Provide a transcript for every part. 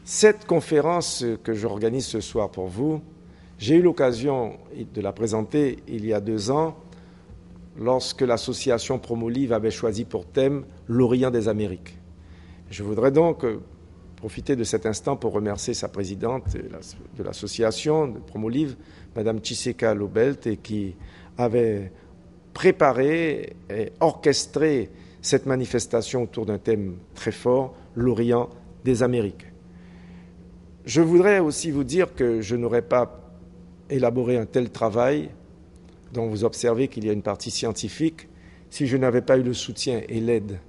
Cette conférence que j'organise ce soir pour vous, j'ai eu l'occasion de la présenter il y a 2 ans lorsque l'association Promolive avait choisi pour thème l'Orient des Amériques. Je voudrais donc profiter de cet instant pour remercier sa présidente de l'association de Promolive, Mme Chiseka Lobelt, et qui avait préparé et orchestré cette manifestation autour d'un thème très fort, l'Orient des Amériques. Je voudrais aussi vous dire que je n'aurais pas élaboré un tel travail, dont vous observez qu'il y a une partie scientifique, si je n'avais pas eu le soutien et l'aide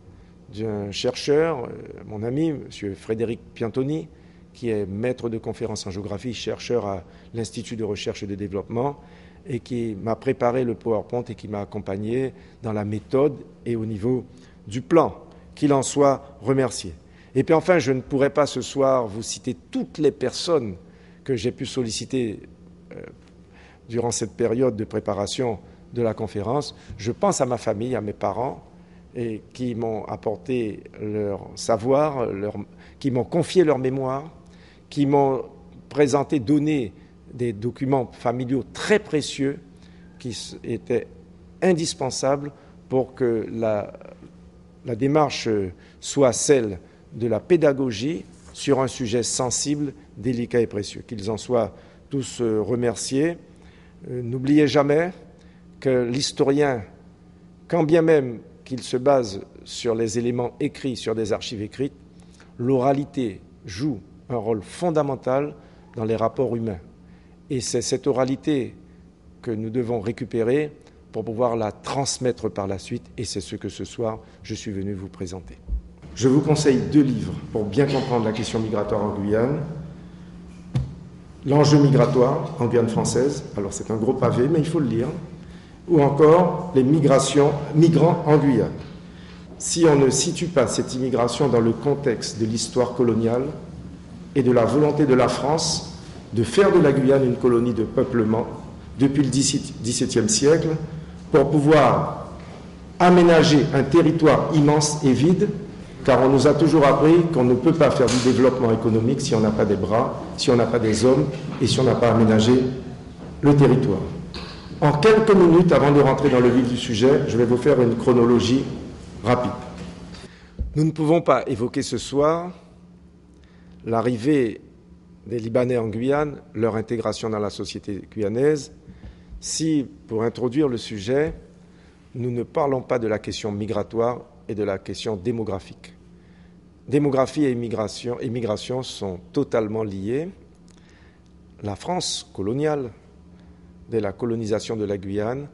d'un chercheur, mon ami, M. Frédéric Piantoni, qui est maître de conférences en géographie, chercheur à l'Institut de recherche et de développement, et qui m'a préparé le PowerPoint et qui m'a accompagné dans la méthode et au niveau du plan. Qu'il en soit remercié. Et puis enfin, je ne pourrais pas ce soir vous citer toutes les personnes que j'ai pu solliciter durant cette période de préparation de la conférence. Je pense à ma famille, à mes parents, et qui m'ont apporté leur savoir, qui m'ont confié leur mémoire, qui m'ont présenté, donné des documents familiaux très précieux qui étaient indispensables pour que la démarche soit celle de la pédagogie sur un sujet sensible, délicat et précieux. Qu'ils en soient tous remerciés. N'oubliez jamais que l'historien, quand bien même qu'il se base sur les éléments écrits, sur des archives écrites, l'oralité joue un rôle fondamental dans les rapports humains. Et c'est cette oralité que nous devons récupérer pour pouvoir la transmettre par la suite, et c'est ce que ce soir je suis venu vous présenter. Je vous conseille 2 livres pour bien comprendre la question migratoire en Guyane. L'enjeu migratoire en Guyane française, alors c'est un gros pavé, mais il faut le lire, ou encore les migrants en Guyane. Si on ne situe pas cette immigration dans le contexte de l'histoire coloniale et de la volonté de la France de faire de la Guyane une colonie de peuplement depuis le XVIIe siècle, pour pouvoir aménager un territoire immense et vide, car on nous a toujours appris qu'on ne peut pas faire du développement économique si on n'a pas des bras, si on n'a pas des hommes et si on n'a pas aménagé le territoire. En quelques minutes, avant de rentrer dans le vif du sujet, je vais vous faire une chronologie rapide. Nous ne pouvons pas évoquer ce soir l'arrivée des Libanais en Guyane, leur intégration dans la société guyanaise, si, pour introduire le sujet, nous ne parlons pas de la question migratoire et de la question démographique. Démographie et immigration sont totalement liées. La France coloniale, dès la colonisation de la Guyane,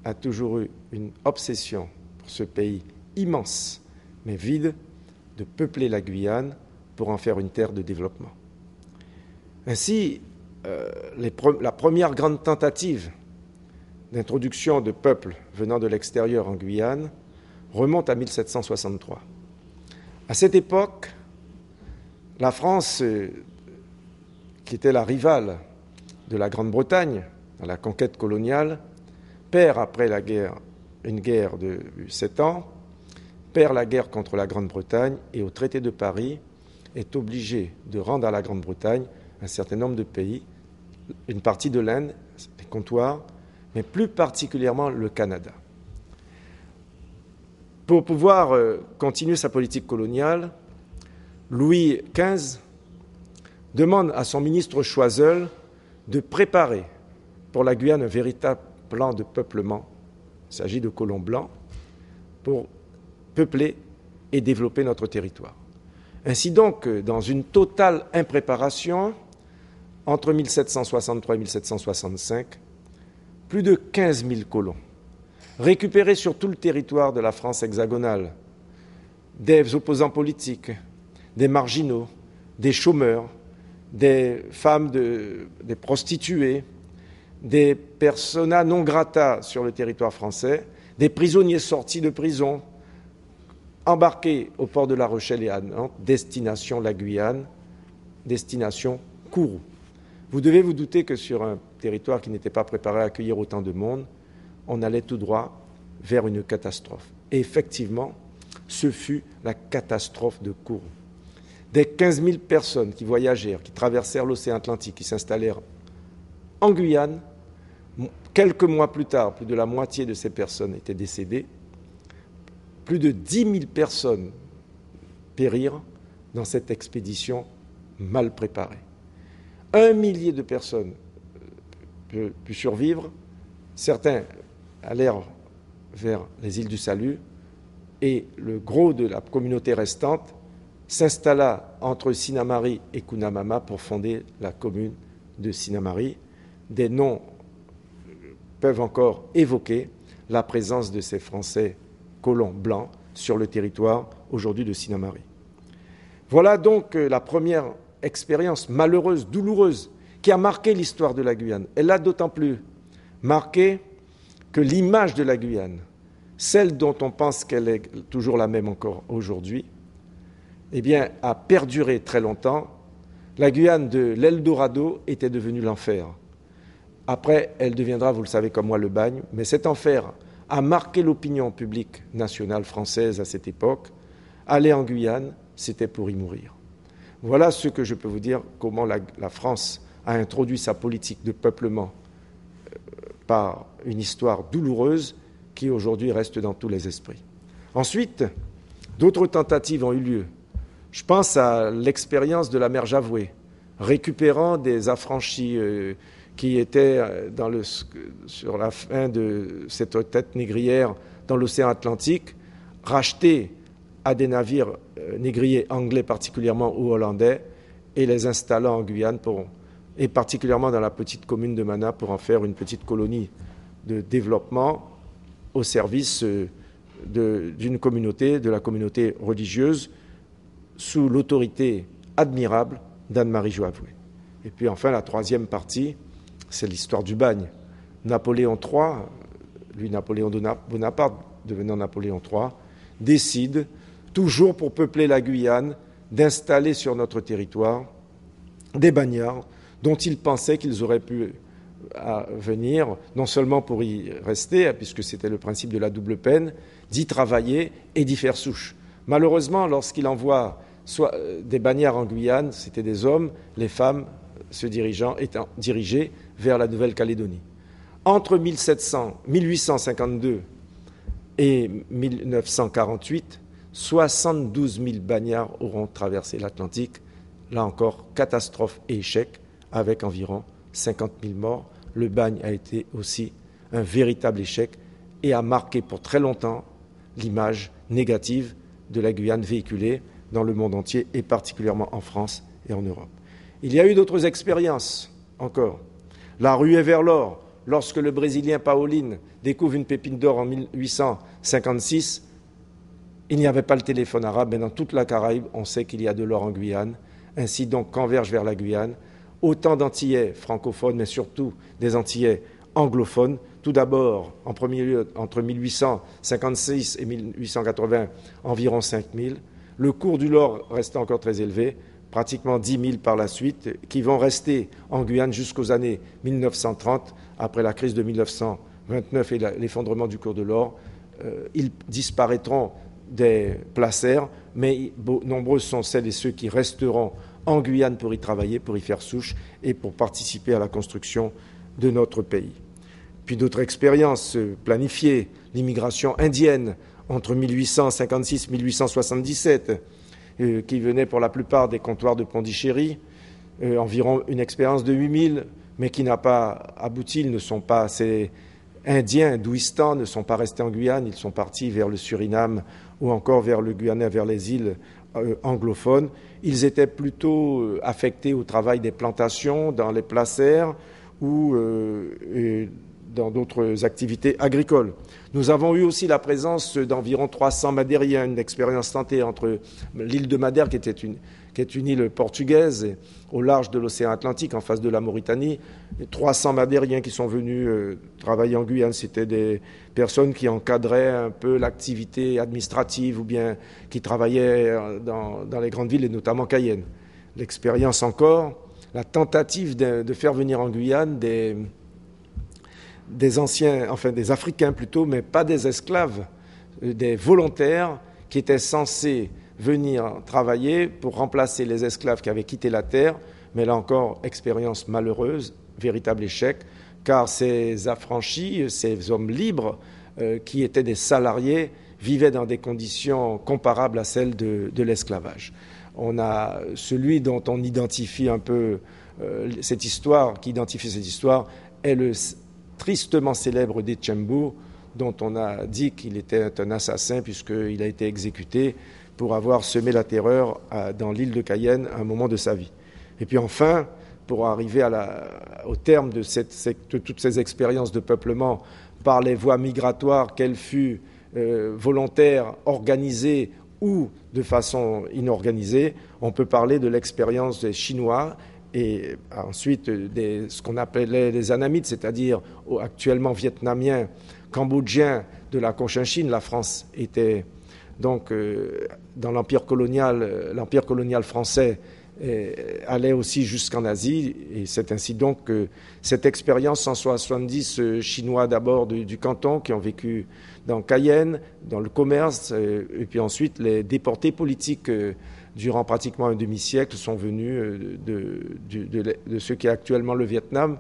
a toujours eu une obsession pour ce pays immense, mais vide, de peupler la Guyane pour en faire une terre de développement. Ainsi, la première grande tentative d'introduction de peuples venant de l'extérieur en Guyane remonte à 1763. À cette époque, la France, qui était la rivale de la Grande-Bretagne dans la conquête coloniale, perd après la guerre, une guerre de 7 ans, perd la guerre contre la Grande-Bretagne et au traité de Paris est obligé de rendre à la Grande-Bretagne un certain nombre de pays, une partie de l'Inde, les comptoirs, mais plus particulièrement le Canada. Pour pouvoir continuer sa politique coloniale, Louis XV demande à son ministre Choiseul de préparer pour la Guyane un véritable plan de peuplement. Il s'agit de colons blancs pour peupler et développer notre territoire. Ainsi donc, dans une totale impréparation, entre 1763 et 1765, plus de 15 000 colons récupérés sur tout le territoire de la France hexagonale, des opposants politiques, des marginaux, des chômeurs, des femmes, des prostituées, des persona non grata sur le territoire français, des prisonniers sortis de prison, embarqués au port de La Rochelle et à Nantes, destination la Guyane, destination Kourou. Vous devez vous douter que sur un territoire qui n'était pas préparé à accueillir autant de monde, on allait tout droit vers une catastrophe. Et effectivement, ce fut la catastrophe de Kourou. des 15 000 personnes qui voyagèrent, qui traversèrent l'océan Atlantique, qui s'installèrent en Guyane, quelques mois plus tard, plus de la moitié de ces personnes étaient décédées. Plus de 10 000 personnes périrent dans cette expédition mal préparée. 1 millier de personnes pu survivre. Certains allèrent vers les îles du Salut et le gros de la communauté restante s'installa entre Sinnamary et Cunamama pour fonder la commune de Sinnamary. Des noms peuvent encore évoquer la présence de ces Français colons blancs sur le territoire aujourd'hui de Sinnamary. Voilà donc la première expérience malheureuse, douloureuse, qui a marqué l'histoire de la Guyane. Elle l'a d'autant plus marqué que l'image de la Guyane, celle dont on pense qu'elle est toujours la même encore aujourd'hui, eh bien, a perduré très longtemps. La Guyane de l'Eldorado était devenue l'enfer. Après, elle deviendra, vous le savez comme moi, le bagne, mais cet enfer a marqué l'opinion publique nationale française à cette époque. Aller en Guyane, c'était pour y mourir. Voilà ce que je peux vous dire, comment la France a introduit sa politique de peuplement par une histoire douloureuse qui aujourd'hui reste dans tous les esprits. Ensuite, d'autres tentatives ont eu lieu. Je pense à l'expérience de la mer Javoué, récupérant des affranchis qui étaient sur la fin de cette tête négrière dans l'océan Atlantique, rachetés à des navires négriers anglais particulièrement ou hollandais, et les installant en Guyane, et particulièrement dans la petite commune de Mana, pour en faire une petite colonie de développement au service d'une communauté, de la communauté religieuse, sous l'autorité admirable d'Anne-Marie Joavoué. Et puis enfin, la troisième partie, c'est l'histoire du bagne. Napoléon III, lui Napoléon Bonaparte, devenant Napoléon III, décide, toujours pour peupler la Guyane, d'installer sur notre territoire des bagnards dont il pensait qu'ils auraient pu venir, non seulement pour y rester, puisque c'était le principe de la double peine, d'y travailler et d'y faire souche. Malheureusement, lorsqu'il envoie des bagnards en Guyane, c'était des hommes, les femmes étant dirigées vers la Nouvelle-Calédonie. Entre 1852 et 1948, 72 000 bagnards auront traversé l'Atlantique. Là encore, catastrophe et échec, avec environ 50 000 morts. Le bagne a été aussi un véritable échec et a marqué pour très longtemps l'image négative de la Guyane véhiculée dans le monde entier et particulièrement en France et en Europe. Il y a eu d'autres expériences encore. La ruée vers l'or, lorsque le Brésilien Paulin découvre une pépine d'or en 1856, il n'y avait pas le téléphone arabe, mais dans toute la Caraïbe, on sait qu'il y a de l'or en Guyane. Ainsi donc converge vers la Guyane autant d'Antillais francophones, mais surtout des Antillais anglophones. Tout d'abord, en premier lieu, entre 1856 et 1880, environ 5 000. Le cours du l'or reste encore très élevé, pratiquement 10 000 par la suite, qui vont rester en Guyane jusqu'aux années 1930, après la crise de 1929 et l'effondrement du cours de l'or. Ils disparaîtront des placers, mais nombreux sont celles et ceux qui resteront en Guyane pour y travailler, pour y faire souche et pour participer à la construction de notre pays. Puis d'autres expériences planifiées, l'immigration indienne entre 1856 et 1877, qui venait pour la plupart des comptoirs de Pondichéry, environ une expérience de 8 000, mais qui n'a pas abouti. Ils ne sont pas assez Indiens, hindouistans, ne sont pas restés en Guyane, ils sont partis vers le Suriname ou encore vers le Guyana, vers les îles anglophones. Ils étaient plutôt affectés au travail des plantations, dans les placers ou dans d'autres activités agricoles. Nous avons eu aussi la présence d'environ 300 Madériens, une expérience tentée entre l'île de Madère, qui est une île portugaise, au large de l'océan Atlantique, en face de la Mauritanie. 300 Madériens qui sont venus travailler en Guyane. C'était des personnes qui encadraient un peu l'activité administrative ou bien qui travaillaient dans les grandes villes, et notamment Cayenne. L'expérience encore, la tentative de faire venir en Guyane des anciens, enfin des Africains plutôt, mais pas des esclaves, des volontaires qui étaient censés venir travailler pour remplacer les esclaves qui avaient quitté la terre, mais là encore, expérience malheureuse, véritable échec, car ces affranchis, ces hommes libres qui étaient des salariés, vivaient dans des conditions comparables à celles de l'esclavage. On a celui dont on identifie un peu cette histoire, qui identifie cette histoire, est le tristement célèbre Détchembourg, dont on a dit qu'il était un assassin puisqu'il a été exécuté pour avoir semé la terreur dans l'île de Cayenne à un moment de sa vie. Et puis enfin, pour arriver au terme de toutes ces expériences de peuplement par les voies migratoires, qu'elles fût volontaires, organisées ou de façon inorganisée, on peut parler de l'expérience des Chinois et ensuite ce qu'on appelait les Anamites, c'est-à-dire actuellement vietnamiens, cambodgiens de la Cochinchine. La France était donc dans l'empire colonial français allait aussi jusqu'en Asie, et c'est ainsi donc que cette expérience, 170 Chinois d'abord du canton qui ont vécu dans Cayenne, dans le commerce, et puis ensuite les déportés politiques durant pratiquement un demi-siècle sont venus de ce qui est actuellement le Vietnam,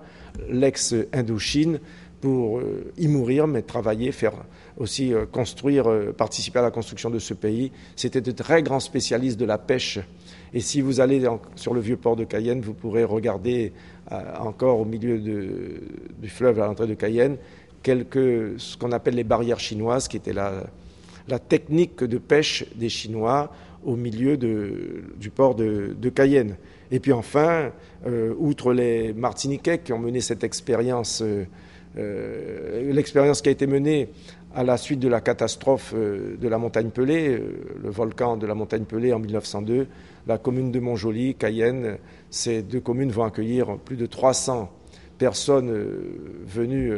l'ex-Indochine, pour y mourir, mais travailler, faire aussi construire, participer à la construction de ce pays. C'était de très grands spécialistes de la pêche. Et si vous allez sur le vieux port de Cayenne, vous pourrez regarder encore au milieu du fleuve à l'entrée de Cayenne ce qu'on appelle les barrières chinoises, qui était la technique de pêche des Chinois au milieu du port de Cayenne. Et puis enfin, outre les Martiniquais qui ont mené cette expérience, l'expérience qui a été menée à la suite de la catastrophe de la montagne Pelée, le volcan de la montagne Pelée en 1902, la commune de Montjoly, Cayenne, ces deux communes vont accueillir plus de 300 personnes venues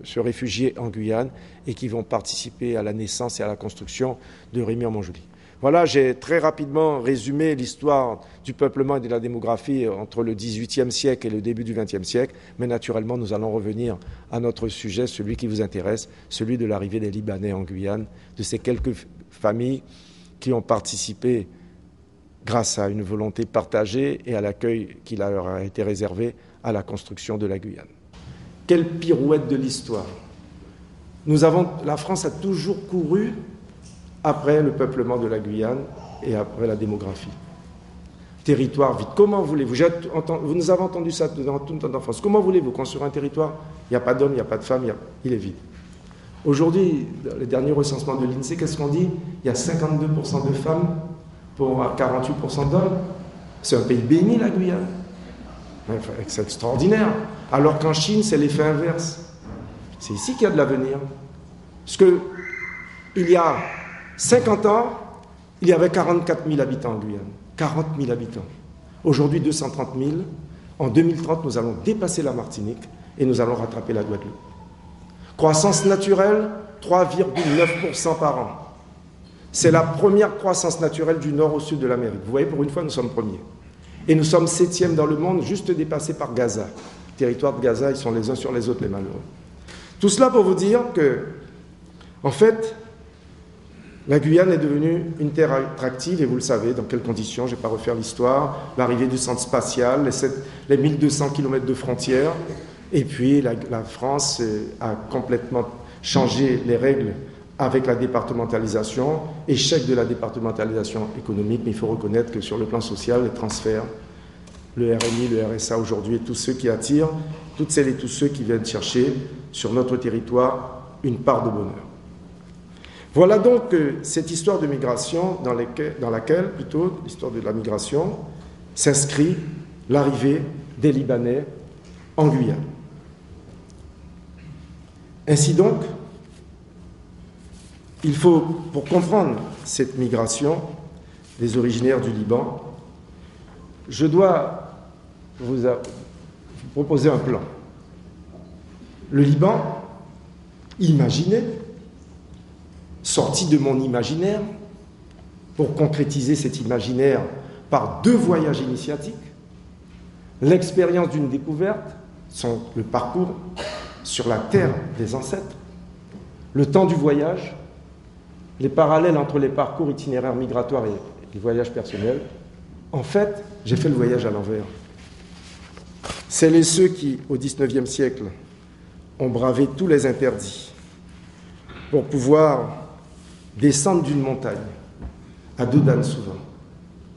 se réfugier en Guyane et qui vont participer à la naissance et à la construction de Rémy-en-Montjoly. Voilà, j'ai très rapidement résumé l'histoire du peuplement et de la démographie entre le XVIIIe siècle et le début du XXe siècle, mais naturellement, nous allons revenir à notre sujet, celui qui vous intéresse, celui de l'arrivée des Libanais en Guyane, de ces quelques familles qui ont participé grâce à une volonté partagée et à l'accueil qui leur a été réservé à la construction de la Guyane. Quelle pirouette de l'histoire! La France a toujours couru après le peuplement de la Guyane et après la démographie. Territoire vide. Comment voulez-vous? Vous nous avez entendu ça dans toute notre enfance. Comment voulez-vous construire un territoire? Il n'y a pas d'hommes, il n'y a pas de femmes, il est vide. Aujourd'hui, dans les derniers recensements de l'INSEE, qu'est-ce qu'on dit? Il y a 52% de femmes pour 48% d'hommes. C'est un pays béni, la Guyane. C'est extraordinaire. Alors qu'en Chine, c'est l'effet inverse. C'est ici qu'il y a de l'avenir. Parce qu'il y a 50 ans, il y avait 44 000 habitants en Guyane. 40 000 habitants. Aujourd'hui, 230 000. En 2030, nous allons dépasser la Martinique et nous allons rattraper la Guadeloupe. Croissance naturelle, 3,9% par an. C'est la première croissance naturelle du nord au sud de l'Amérique. Vous voyez, pour une fois, nous sommes premiers. Et nous sommes 7e dans le monde, juste dépassés par Gaza. Le territoire de Gaza, ils sont les uns sur les autres, les malheureux. Tout cela pour vous dire que, en fait, la Guyane est devenue une terre attractive, et vous le savez, dans quelles conditions, je ne vais pas refaire l'histoire, l'arrivée du centre spatial, les 1200 km de frontières, et puis la France a complètement changé les règles avec la départementalisation, échec de la départementalisation économique, mais il faut reconnaître que sur le plan social, les transferts, le RNI, le RSA aujourd'hui, et tous ceux qui attirent, toutes celles et tous ceux qui viennent chercher sur notre territoire une part de bonheur. Voilà donc cette histoire de migration dans laquelle, l'histoire de la migration, s'inscrit l'arrivée des Libanais en Guyane. Ainsi donc, il faut, pour comprendre cette migration des originaires du Liban, je dois vous proposer un plan. Le Liban, imaginé, sorti de mon imaginaire, pour concrétiser cet imaginaire par 2 voyages initiatiques, l'expérience d'une découverte, le parcours sur la terre des ancêtres, le temps du voyage, les parallèles entre les parcours itinéraires migratoires et les voyages personnels, en fait, j'ai fait le voyage à l'envers. Celles et ceux qui, au XIXe siècle, ont bravé tous les interdits pour pouvoir descendre d'une montagne, à dos d'âne souvent,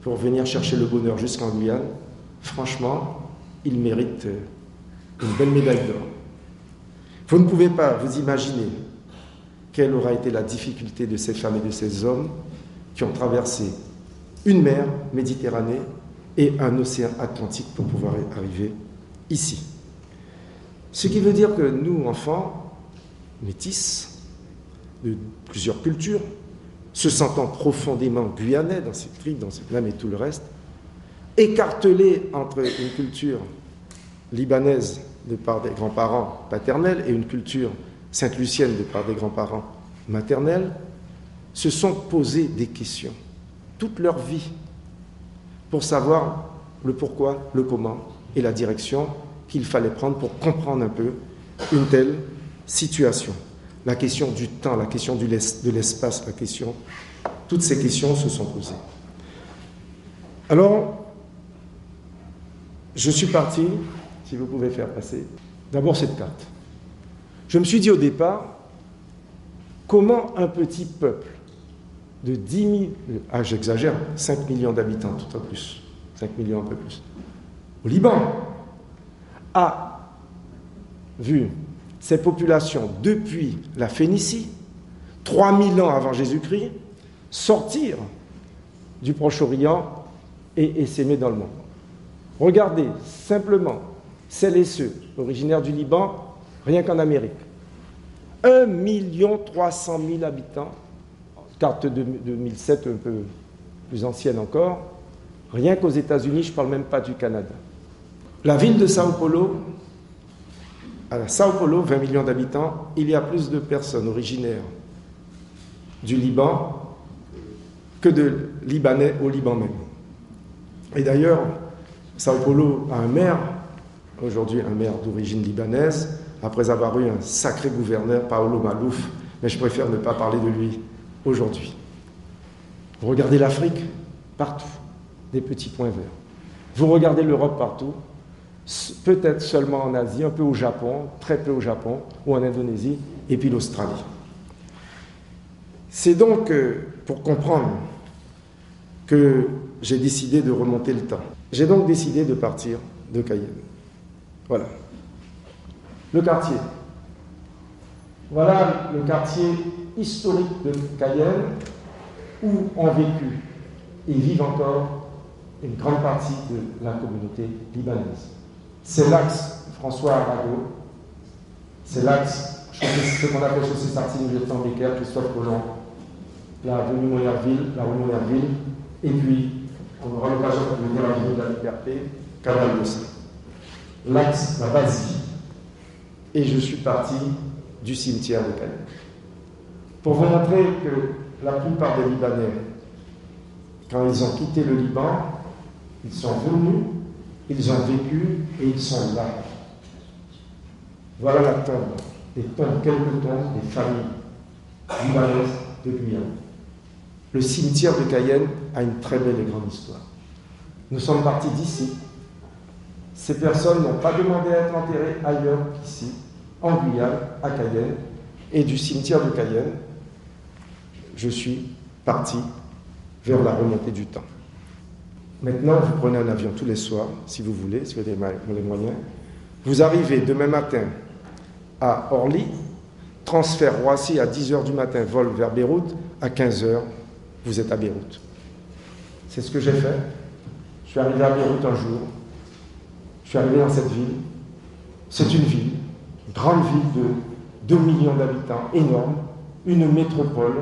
pour venir chercher le bonheur jusqu'en Guyane, franchement, ils méritent une belle médaille d'or. Vous ne pouvez pas vous imaginer quelle aura été la difficulté de ces femmes et de ces hommes qui ont traversé une mer, Méditerranée, et un océan Atlantique pour pouvoir arriver ici. Ce qui veut dire que nous, enfants, métis, de plusieurs cultures, se sentant profondément guyanais dans cette tripes, dans cette lame et tout le reste, écartelés entre une culture libanaise de par des grands-parents paternels et une culture sainte-lucienne de par des grands-parents maternels, se sont posés des questions toute leur vie pour savoir le pourquoi, le comment et la direction qu'il fallait prendre pour comprendre un peu une telle situation. La question du temps, la question de l'espace, la question, toutes ces questions se sont posées. Alors, je suis parti, si vous pouvez faire passer, d'abord cette carte. Je me suis dit au départ, comment un petit peuple de 10 000, j'exagère, 5 millions d'habitants, tout en plus, 5 millions, un peu plus, au Liban, a vu ces populations depuis la Phénicie, 3000 ans avant Jésus-Christ, sortir du Proche-Orient et s'aimer dans le monde. Regardez simplement celles et ceux originaires du Liban, rien qu'en Amérique. 1 300 000 habitants, carte de 2007 un peu plus ancienne encore, rien qu'aux États-Unis, je ne parle même pas du Canada. La ville de Sao Paulo, à Sao Paulo, 20 millions d'habitants, il y a plus de personnes originaires du Liban que de Libanais au Liban même. Et d'ailleurs, Sao Paulo a un maire, aujourd'hui un maire d'origine libanaise, après avoir eu un sacré gouverneur, Paolo Malouf, mais je préfère ne pas parler de lui aujourd'hui. Vous regardez l'Afrique, partout, des petits points verts. Vous regardez l'Europe partout, peut-être seulement en Asie, un peu au Japon, très peu au Japon, ou en Indonésie, et puis l'Australie. C'est donc pour comprendre que j'ai décidé de remonter le temps. J'ai donc décidé de partir de Cayenne. Voilà. Le quartier. Voilà le quartier historique de Cayenne où ont vécu et vivent encore une grande partie de la communauté libanaise. C'est l'axe François Arago, c'est l'axe, ce qu'on appelle chaussée Sartine, lieutenant Becker, Christophe Colomb, la rue Monnerville, et puis on aura l'occasion de venir à la rue de la Liberté, Canal de Saint. L'axe, la base. Et je suis parti du cimetière de Cayenne. Pour vous montrer que la plupart des Libanais, quand ils ont quitté le Liban, ils sont venus, ils ont vécu et ils sont là. Voilà la tombe, quelques tombes des familles libanaises de Guyane. Le cimetière de Cayenne a une très belle et grande histoire. Nous sommes partis d'ici. Ces personnes n'ont pas demandé à être enterrées ailleurs qu'ici, en Guyane, à Cayenne. Et du cimetière de Cayenne, je suis parti vers la remontée du temps. Maintenant, vous prenez un avion tous les soirs, si vous voulez, si vous avez les moyens. Vous arrivez demain matin à Orly, transfert Roissy à 10h du matin, vol vers Beyrouth, à 15h, vous êtes à Beyrouth. C'est ce que j'ai fait. Je suis arrivé à Beyrouth un jour. Je suis arrivé dans cette ville. C'est une ville, une grande ville de 2 millions d'habitants, énorme, une métropole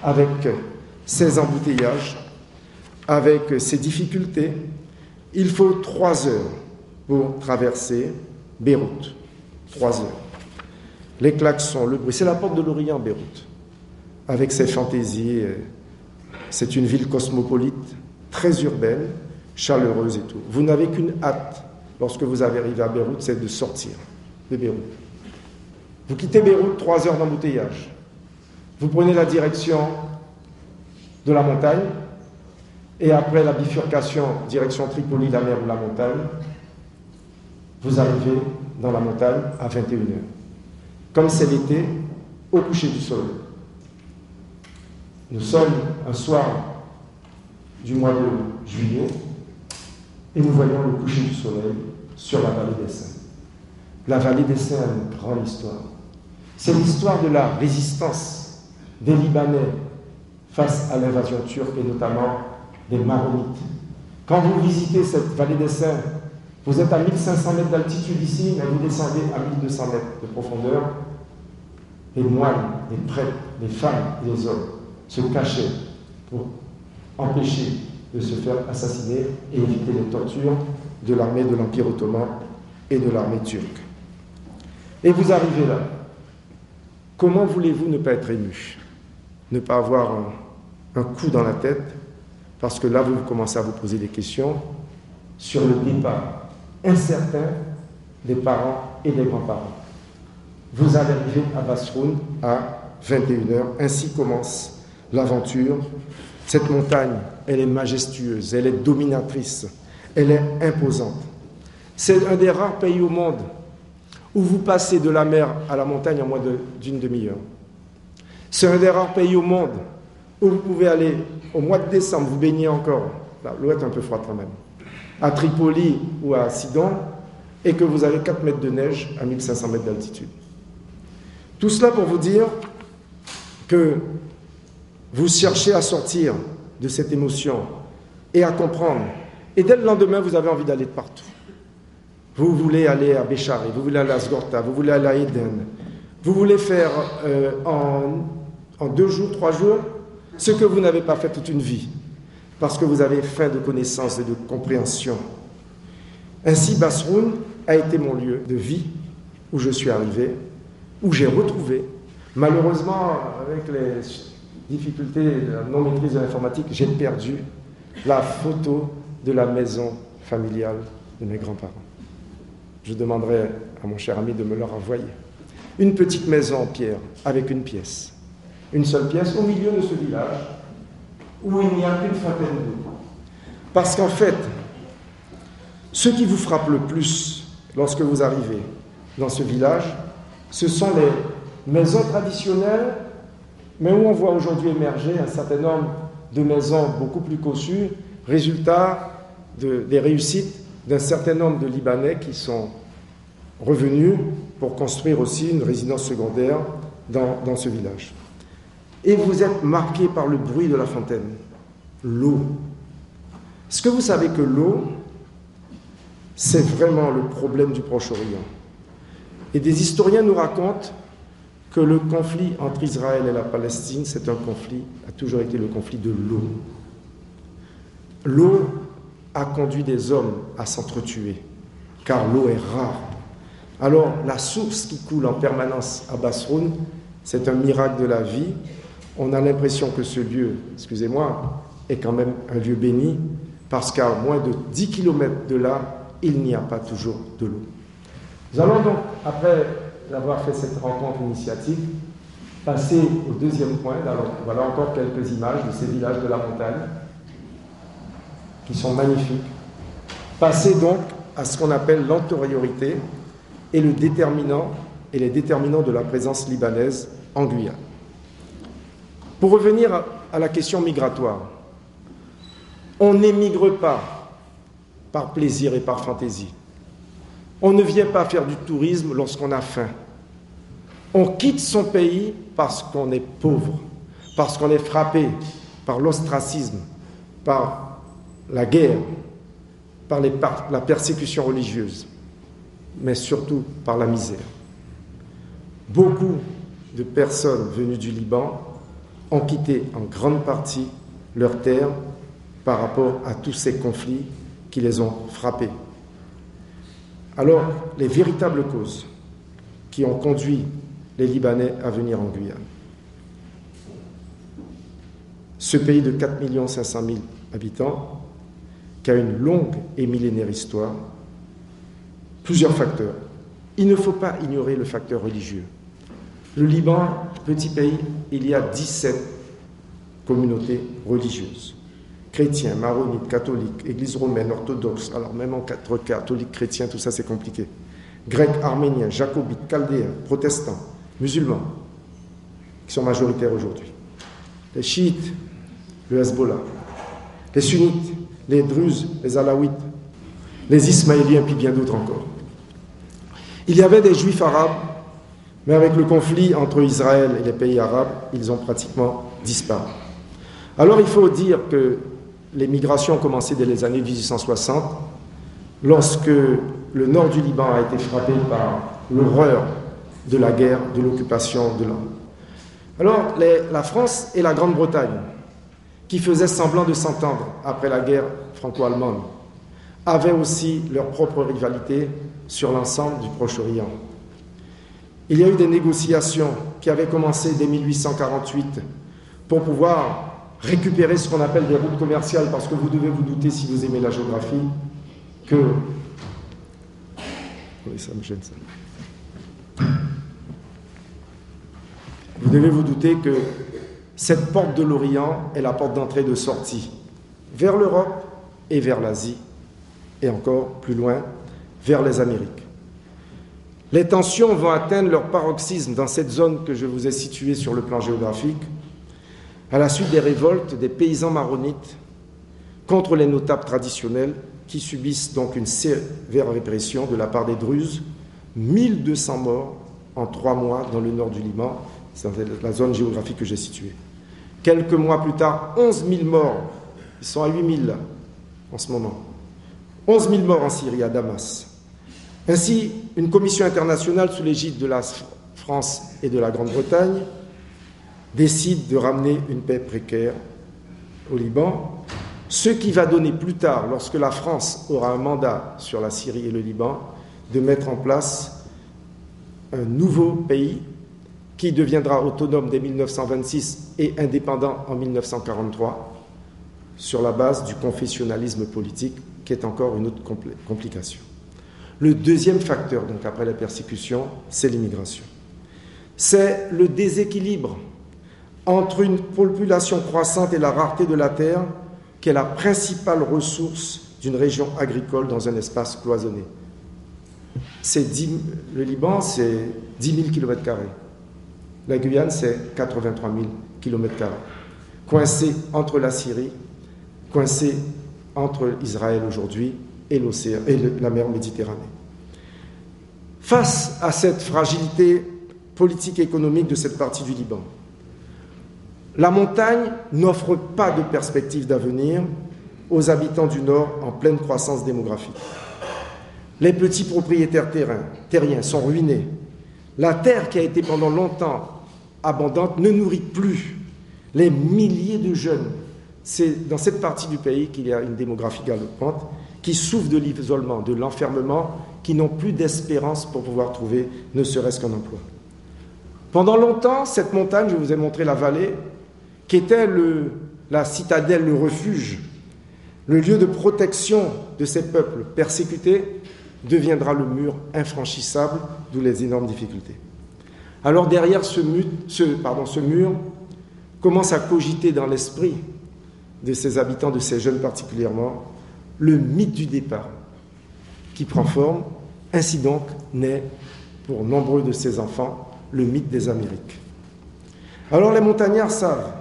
avec ses embouteillages, avec ses difficultés. Il faut 3 heures pour traverser Beyrouth. 3 heures. Les klaxons, le bruit. C'est la porte de l'Orient, Beyrouth, avec ses fantaisies. C'est une ville cosmopolite, très urbaine, chaleureuse et tout. Vous n'avez qu'une hâte, lorsque vous arrivez à Beyrouth, c'est de sortir de Beyrouth. Vous quittez Beyrouth, 3 heures d'embouteillage. Vous prenez la direction de la montagne, et après la bifurcation direction Tripoli, la mer ou la montagne, vous arrivez dans la montagne à 21h. Comme c'est l'été, au coucher du soleil. Nous sommes un soir du mois de juillet et nous voyons le coucher du soleil sur la vallée des Saints. La vallée des Saints a une grande histoire. C'est l'histoire de la résistance des Libanais face à l'invasion turque et notamment des Maronites. Quand vous visitez cette vallée des Saints, vous êtes à 1500 mètres d'altitude ici, mais vous descendez à 1200 mètres de profondeur. Les moines, les prêtres, les femmes et les hommes se cachaient pour empêcher de se faire assassiner et éviter les tortures de l'armée de l'Empire ottoman et de l'armée turque. Et vous arrivez là. Comment voulez-vous ne pas être ému? Ne pas avoir un coup dans la tête? Parce que là, vous commencez à vous poser des questions sur le départ incertain des parents et des grands-parents. Vous allez arriver à Basroun à 21h. Ainsi commence l'aventure. Cette montagne, elle est majestueuse, elle est dominatrice, elle est imposante. C'est un des rares pays au monde où vous passez de la mer à la montagne en moins d'une demi-heure. C'est un des rares pays au monde où vous pouvez aller au mois de décembre, vous baignez encore, l'eau est un peu froide quand même, à Tripoli ou à Sidon, et que vous avez 4 mètres de neige à 1500 mètres d'altitude. Tout cela pour vous dire que vous cherchez à sortir de cette émotion et à comprendre. Et dès le lendemain, vous avez envie d'aller de partout. Vous voulez aller à Béchari, vous voulez aller à Sgorta, vous voulez aller à Eden. Vous voulez faire en 2 jours, 3 jours, ce que vous n'avez pas fait toute une vie, parce que vous avez faim de connaissance et de compréhension. Ainsi, Basroun a été mon lieu de vie, où je suis arrivé, où j'ai retrouvé, malheureusement, avec les difficultés de la non-maîtrise de l'informatique, j'ai perdu la photo de la maison familiale de mes grands-parents. Je demanderai à mon cher ami de me le renvoyer. Une petite maison en pierre, avec une pièce. Une seule pièce au milieu de ce village, où il n'y a qu'une fontaine d'eau. Parce qu'en fait, ce qui vous frappe le plus lorsque vous arrivez dans ce village, ce sont les maisons traditionnelles, mais où on voit aujourd'hui émerger un certain nombre de maisons beaucoup plus cossues, résultat des réussites d'un certain nombre de Libanais qui sont revenus pour construire aussi une résidence secondaire dans ce village. Et vous êtes marqué par le bruit de la fontaine, l'eau. Est-ce que vous savez que l'eau, c'est vraiment le problème du Proche-Orient? Et des historiens nous racontent que le conflit entre Israël et la Palestine, c'est un conflit, a toujours été le conflit de l'eau. L'eau a conduit des hommes à s'entretuer, car l'eau est rare. Alors, la source qui coule en permanence à Basroun, c'est un miracle de la vie. On a l'impression que ce lieu, excusez-moi, est quand même un lieu béni, parce qu'à moins de 10 km de là, il n'y a pas toujours de l'eau. Nous allons donc, après avoir fait cette rencontre initiatique, passer au deuxième point. Alors, voilà encore quelques images de ces villages de la montagne, qui sont magnifiques. Passer donc à ce qu'on appelle l'antériorité et les déterminants de la présence libanaise en Guyane. Pour revenir à la question migratoire, on n'émigre pas par plaisir et par fantaisie. On ne vient pas faire du tourisme lorsqu'on a faim. On quitte son pays parce qu'on est pauvre, parce qu'on est frappé par l'ostracisme, par la guerre, par la persécution religieuse, mais surtout par la misère. Beaucoup de personnes venues du Liban ont quitté en grande partie leur terre par rapport à tous ces conflits qui les ont frappés. Alors, les véritables causes qui ont conduit les Libanais à venir en Guyane. Ce pays de 4 500 000 habitants, qui a une longue et millénaire histoire, plusieurs facteurs. Il ne faut pas ignorer le facteur religieux. Le Liban, petit pays, il y a 17 communautés religieuses. Chrétiens, maronites, catholiques, église romaine, orthodoxe, alors même entre catholiques, chrétiens, tout ça c'est compliqué. Grecs, arméniens, jacobites, chaldéens, protestants, musulmans, qui sont majoritaires aujourd'hui. Les chiites, le Hezbollah, les sunnites, les druzes, les alaouites, les ismaéliens, puis bien d'autres encore. Il y avait des juifs arabes, mais avec le conflit entre Israël et les pays arabes, ils ont pratiquement disparu. Alors il faut dire que les migrations ont commencé dès les années 1860, lorsque le nord du Liban a été frappé par l'horreur de la guerre, de l'occupation de l'homme. Alors la France et la Grande-Bretagne, qui faisaient semblant de s'entendre après la guerre franco-allemande, avaient aussi leur propre rivalité sur l'ensemble du Proche-Orient. Il y a eu des négociations qui avaient commencé dès 1848 pour pouvoir récupérer ce qu'on appelle des routes commerciales, parce que vous devez vous douter, si vous aimez la géographie, que... Oui, ça me gêne, ça. Vous devez vous douter que cette porte de l'Orient est la porte d'entrée et de sortie vers l'Europe et vers l'Asie, et encore plus loin, vers les Amériques. Les tensions vont atteindre leur paroxysme dans cette zone que je vous ai située sur le plan géographique, à la suite des révoltes des paysans maronites contre les notables traditionnels qui subissent donc une sévère répression de la part des Druzes, 1200 morts en 3 mois dans le nord du Liban, c'est la zone géographique que j'ai située. Quelques mois plus tard, 11 000 morts, ils sont à 8 000 là, en ce moment, 11 000 morts en Syrie, à Damas. Ainsi, une commission internationale sous l'égide de la France et de la Grande-Bretagne décide de ramener une paix précaire au Liban, ce qui va donner plus tard, lorsque la France aura un mandat sur la Syrie et le Liban, de mettre en place un nouveau pays qui deviendra autonome dès 1926 et indépendant en 1943, sur la base du confessionnalisme politique, qui est encore une autre complication. Le deuxième facteur, donc après la persécution, c'est l'immigration. C'est le déséquilibre entre une population croissante et la rareté de la terre, qui est la principale ressource d'une région agricole dans un espace cloisonné. Le Liban, c'est 10 000 km². La Guyane, c'est 83 000 km². Coincé entre la Syrie, coincé entre Israël aujourd'hui et l'océan et la mer Méditerranée. Face à cette fragilité politique et économique de cette partie du Liban, la montagne n'offre pas de perspective d'avenir aux habitants du Nord en pleine croissance démographique. Les petits propriétaires terriens sont ruinés. La terre qui a été pendant longtemps abondante ne nourrit plus les milliers de jeunes. C'est dans cette partie du pays qu'il y a une démographie galopante qui souffrent de l'isolement, de l'enfermement, qui n'ont plus d'espérance pour pouvoir trouver ne serait-ce qu'un emploi. Pendant longtemps, cette montagne, je vous ai montré la vallée, qui était la citadelle, le refuge, le lieu de protection de ces peuples persécutés, deviendra le mur infranchissable, d'où les énormes difficultés. Alors derrière ce mur commence à cogiter dans l'esprit de ces habitants, de ces jeunes particulièrement, le mythe du départ qui prend forme. Ainsi donc naît pour nombreux de ces enfants le mythe des Amériques. Alors les montagnards savent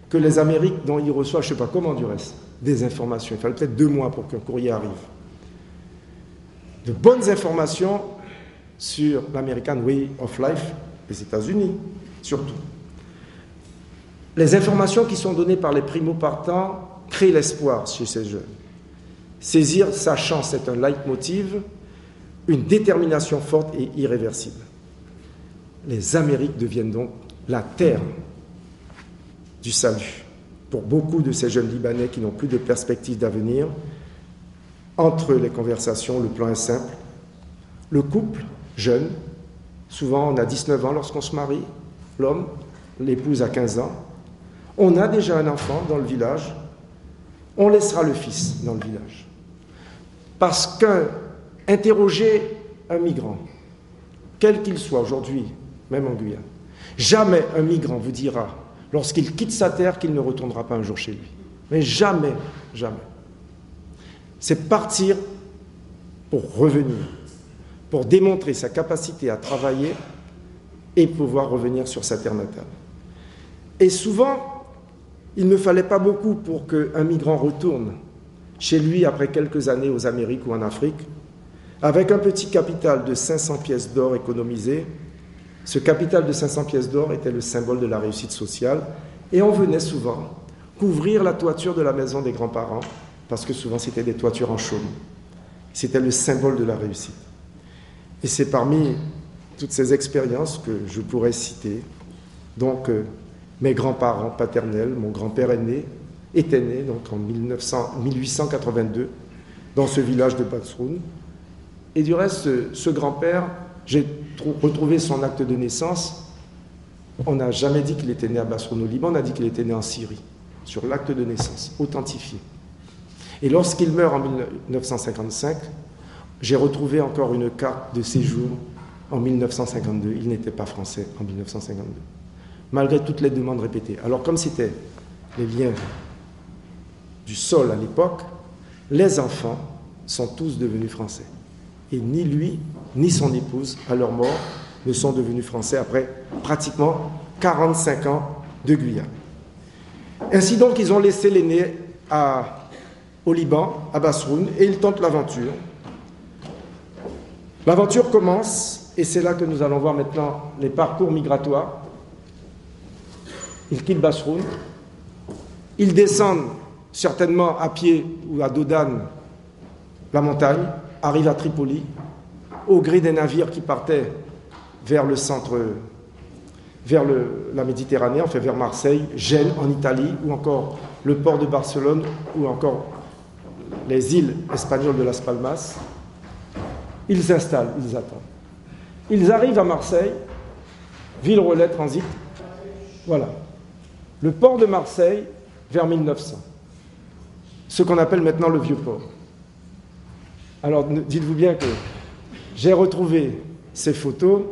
que les Amériques, dont ils reçoivent, je ne sais pas comment du reste, des informations, il fallait peut-être 2 mois pour qu'un courrier arrive, de bonnes informations sur l'American Way of Life, les États-Unis surtout. Les informations qui sont données par les primo-partants créent l'espoir chez ces jeunes. Saisir sa chance est un leitmotiv, une détermination forte et irréversible. Les Amériques deviennent donc la terre du salut pour beaucoup de ces jeunes Libanais qui n'ont plus de perspective d'avenir. Entre les conversations, le plan est simple. Le couple, jeune, souvent on a 19 ans lorsqu'on se marie, l'homme, l'épouse a 15 ans, on a déjà un enfant dans le village, on laissera le fils dans le village. Parce qu'interroger un migrant, quel qu'il soit aujourd'hui, même en Guyane, jamais un migrant vous dira lorsqu'il quitte sa terre, qu'il ne retournera pas un jour chez lui. Mais jamais, jamais. C'est partir pour revenir, pour démontrer sa capacité à travailler et pouvoir revenir sur sa terre natale. Et souvent, il ne fallait pas beaucoup pour qu'un migrant retourne chez lui après quelques années aux Amériques ou en Afrique, avec un petit capital de 500 pièces d'or économisées. Ce capital de 500 pièces d'or était le symbole de la réussite sociale, et on venait souvent couvrir la toiture de la maison des grands-parents, parce que souvent c'était des toitures en chaume. C'était le symbole de la réussite. Et c'est parmi toutes ces expériences que je pourrais citer. Donc, mes grands-parents paternels, mon grand-père aîné, était né donc en 1882 dans ce village de Basroun. Et du reste, ce grand-père, j'ai retrouvé son acte de naissance. On n'a jamais dit qu'il était né à Basroun au Liban, on a dit qu'il était né en Syrie, sur l'acte de naissance, authentifié. Et lorsqu'il meurt en 1955, j'ai retrouvé encore une carte de séjour en 1952. Il n'était pas français en 1952, malgré toutes les demandes répétées. Alors comme c'était les liens du sol à l'époque, les enfants sont tous devenus français. Et ni lui, ni son épouse, à leur mort, ne sont devenus français après pratiquement 45 ans de Guyane. Ainsi donc, ils ont laissé l'aîné au Liban, à Basroun, et ils tentent l'aventure. L'aventure commence, et c'est là que nous allons voir maintenant les parcours migratoires. Ils quittent Basroun, ils descendent certainement à pied ou à dos d'âne la montagne, arrivent à Tripoli, au gré des navires qui partaient vers le centre, vers la Méditerranée, enfin vers Marseille, Gênes en Italie, ou encore le port de Barcelone, ou encore les îles espagnoles de Las Palmas. Ils s'installent, ils attendent. Ils arrivent à Marseille, ville relais transit. Voilà. Le port de Marseille vers 1900. Ce qu'on appelle maintenant le Vieux-Port. Alors, dites-vous bien que j'ai retrouvé ces photos,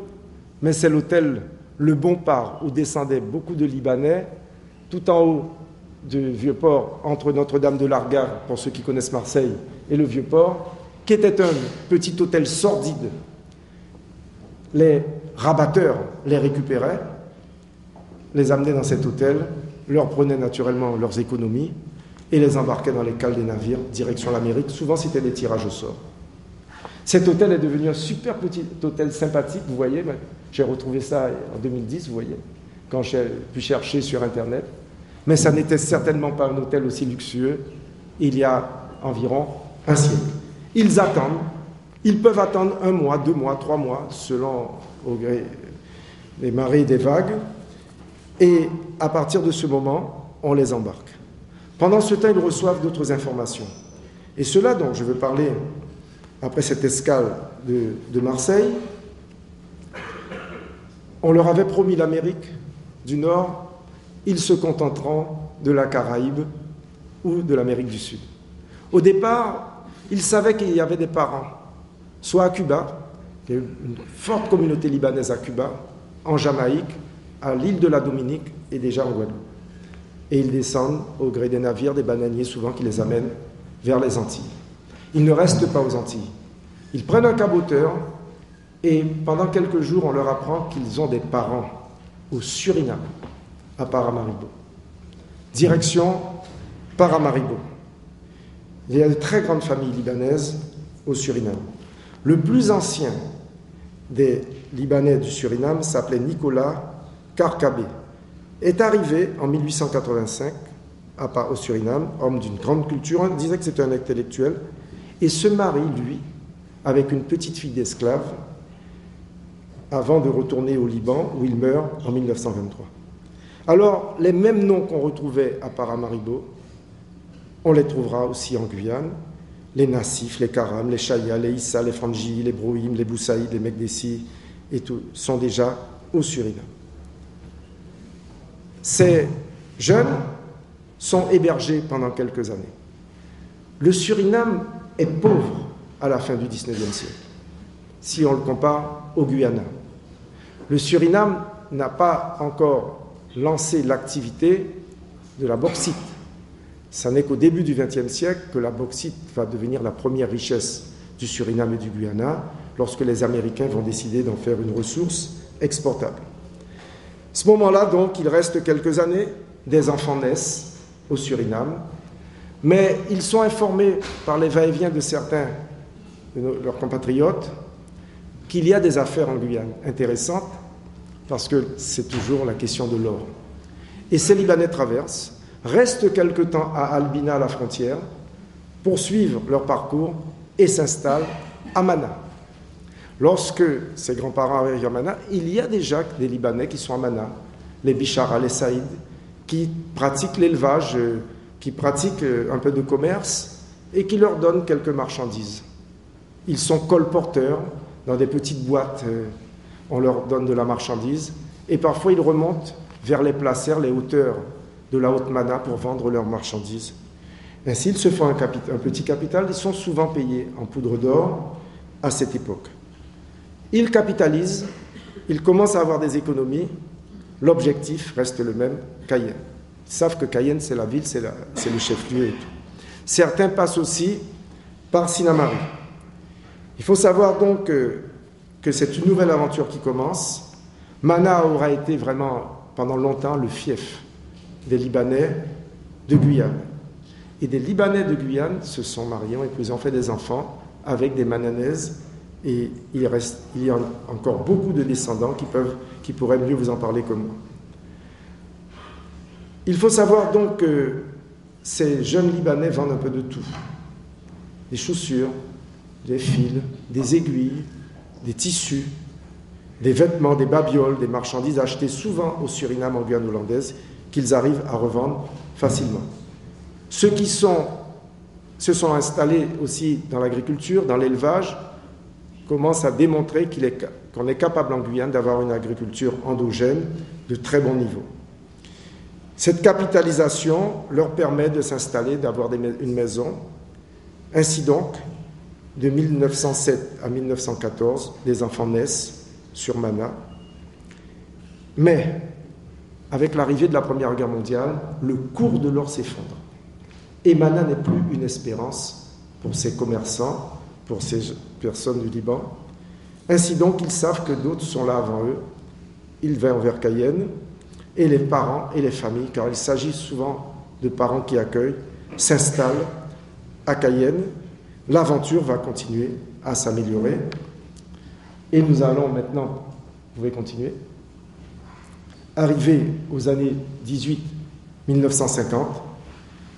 mais c'est l'hôtel Le Bompard où descendaient beaucoup de Libanais, tout en haut du Vieux-Port, entre Notre-Dame de l'Argare, pour ceux qui connaissent Marseille, et le Vieux-Port, qui était un petit hôtel sordide. Les rabatteurs les récupéraient, les amenaient dans cet hôtel, leur prenaient naturellement leurs économies, et les embarquaient dans les cales des navires, direction l'Amérique. Souvent, c'était des tirages au sort. Cet hôtel est devenu un super petit hôtel sympathique, vous voyez. J'ai retrouvé ça en 2010, vous voyez, quand j'ai pu chercher sur Internet. Mais ça n'était certainement pas un hôtel aussi luxueux il y a environ un siècle. Ils attendent. Ils peuvent attendre 1 mois, 2 mois, 3 mois, selon au gré des marées et des vagues. Et à partir de ce moment, on les embarque. Pendant ce temps, ils reçoivent d'autres informations. Et ceux-là dont je veux parler après cette escale de Marseille, on leur avait promis l'Amérique du Nord, ils se contenteront de la Caraïbe ou de l'Amérique du Sud. Au départ, ils savaient qu'il y avait des parents, soit à Cuba, il y a une forte communauté libanaise à Cuba, en Jamaïque, à l'île de la Dominique et déjà en Guadeloupe. Et ils descendent au gré des navires, des bananiers souvent qui les amènent vers les Antilles. Ils ne restent pas aux Antilles. Ils prennent un caboteur et pendant quelques jours, on leur apprend qu'ils ont des parents au Suriname, à Paramaribo. Direction Paramaribo. Il y a de très grandes familles libanaises au Suriname. Le plus ancien des Libanais du Suriname s'appelait Nicolas Karkabé. Est arrivé en 1885 au Suriname, homme d'une grande culture, on disait que c'était un intellectuel, et se marie, lui, avec une petite fille d'esclave, avant de retourner au Liban, où il meurt en 1923. Alors, les mêmes noms qu'on retrouvait à Paramaribo, on les trouvera aussi en Guyane. Les Nassifs, les Karam, les Chaya, les Issa, les Franji, les Brouhim, les Boussaïd, les Mekdessi, et tout, sont déjà au Suriname. Ces jeunes sont hébergés pendant quelques années. Le Suriname est pauvre à la fin du XIXe siècle, si on le compare au Guyana. Le Suriname n'a pas encore lancé l'activité de la bauxite. Ça n'est qu'au début du XXe siècle que la bauxite va devenir la première richesse du Suriname et du Guyana, lorsque les Américains vont décider d'en faire une ressource exportable. À ce moment-là, donc, il reste quelques années, des enfants naissent au Suriname, mais ils sont informés par les va-et-vient de certains de leurs compatriotes qu'il y a des affaires en Guyane intéressantes, parce que c'est toujours la question de l'or. Et ces Libanais traversent, restent quelque temps à Albina, à la frontière, poursuivent leur parcours et s'installent à Mana. Lorsque ses grands-parents arrivent à Mana, il y a déjà des Libanais qui sont à Mana, les Bichara, les Saïd, qui pratiquent l'élevage, qui pratiquent un peu de commerce et qui leur donnent quelques marchandises. Ils sont colporteurs dans des petites boîtes, on leur donne de la marchandise et parfois ils remontent vers les placers, les hauteurs de la Haute-Mana pour vendre leurs marchandises. Ainsi, ils se font un petit capital, ils sont souvent payés en poudre d'or à cette époque. Ils capitalisent, ils commencent à avoir des économies, l'objectif reste le même, Cayenne. Ils savent que Cayenne, c'est la ville, c'est le chef-lieu et tout. Certains passent aussi par Sinamari. Il faut savoir donc que c'est une nouvelle aventure qui commence. Mana aura été vraiment, pendant longtemps, le fief des Libanais de Guyane. Et des Libanais de Guyane se sont mariés et puis ils ont fait des enfants avec des Mananaises. Et il y a encore beaucoup de descendants qui pourraient mieux vous en parler que moi. Il faut savoir donc que ces jeunes Libanais vendent un peu de tout. Des chaussures, des fils, des aiguilles, des tissus, des vêtements, des babioles, des marchandises achetées souvent au Suriname en Guyane hollandaise qu'ils arrivent à revendre facilement. Ceux qui se sont installés aussi dans l'agriculture, dans l'élevage, commencent à démontrer qu'on est capable en Guyane d'avoir une agriculture endogène de très bon niveau. Cette capitalisation leur permet de s'installer, d'avoir une maison. Ainsi donc, de 1907 à 1914, des enfants naissent sur Mana. Mais, avec l'arrivée de la Première Guerre mondiale, le cours de l'or s'effondre. Et Mana n'est plus une espérance pour ces commerçants, pour ces personnes du Liban. Ainsi donc, ils savent que d'autres sont là avant eux. Ils vont vers Cayenne, et les parents et les familles, car il s'agit souvent de parents qui accueillent, s'installent à Cayenne. L'aventure va continuer à s'améliorer. Et nous allons maintenant, vous pouvez continuer, arriver aux années 1950.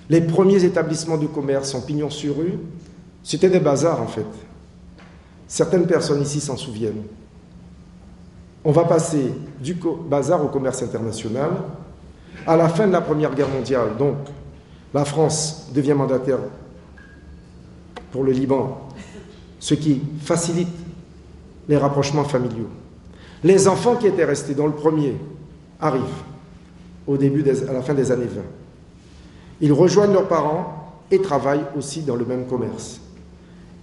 Les premiers établissements de commerce en pignon sur rue, c'était des bazars en fait. Certaines personnes ici s'en souviennent. On va passer du bazar au commerce international. À la fin de la Première Guerre mondiale, donc, la France devient mandataire pour le Liban, ce qui facilite les rapprochements familiaux. Les enfants qui étaient restés dans le premier arrivent à la fin des années 20. Ils rejoignent leurs parents et travaillent aussi dans le même commerce.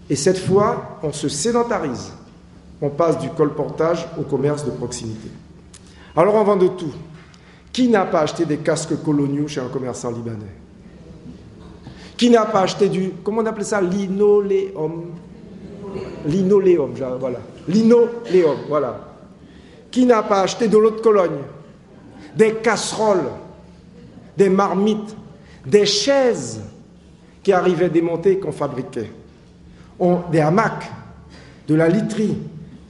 Et cette fois, on se sédentarise. On passe du colportage au commerce de proximité. Alors on vend de tout. Qui n'a pas acheté des casques coloniaux chez un commerçant libanais? Qui n'a pas acheté comment on appelait ça, linoléum? Linoléum, voilà. Linoléum, voilà. Qui n'a pas acheté de l'eau de Cologne, des casseroles, des marmites, des chaises qui arrivaient démontées et qu'on fabriquait, des hamacs, de la literie,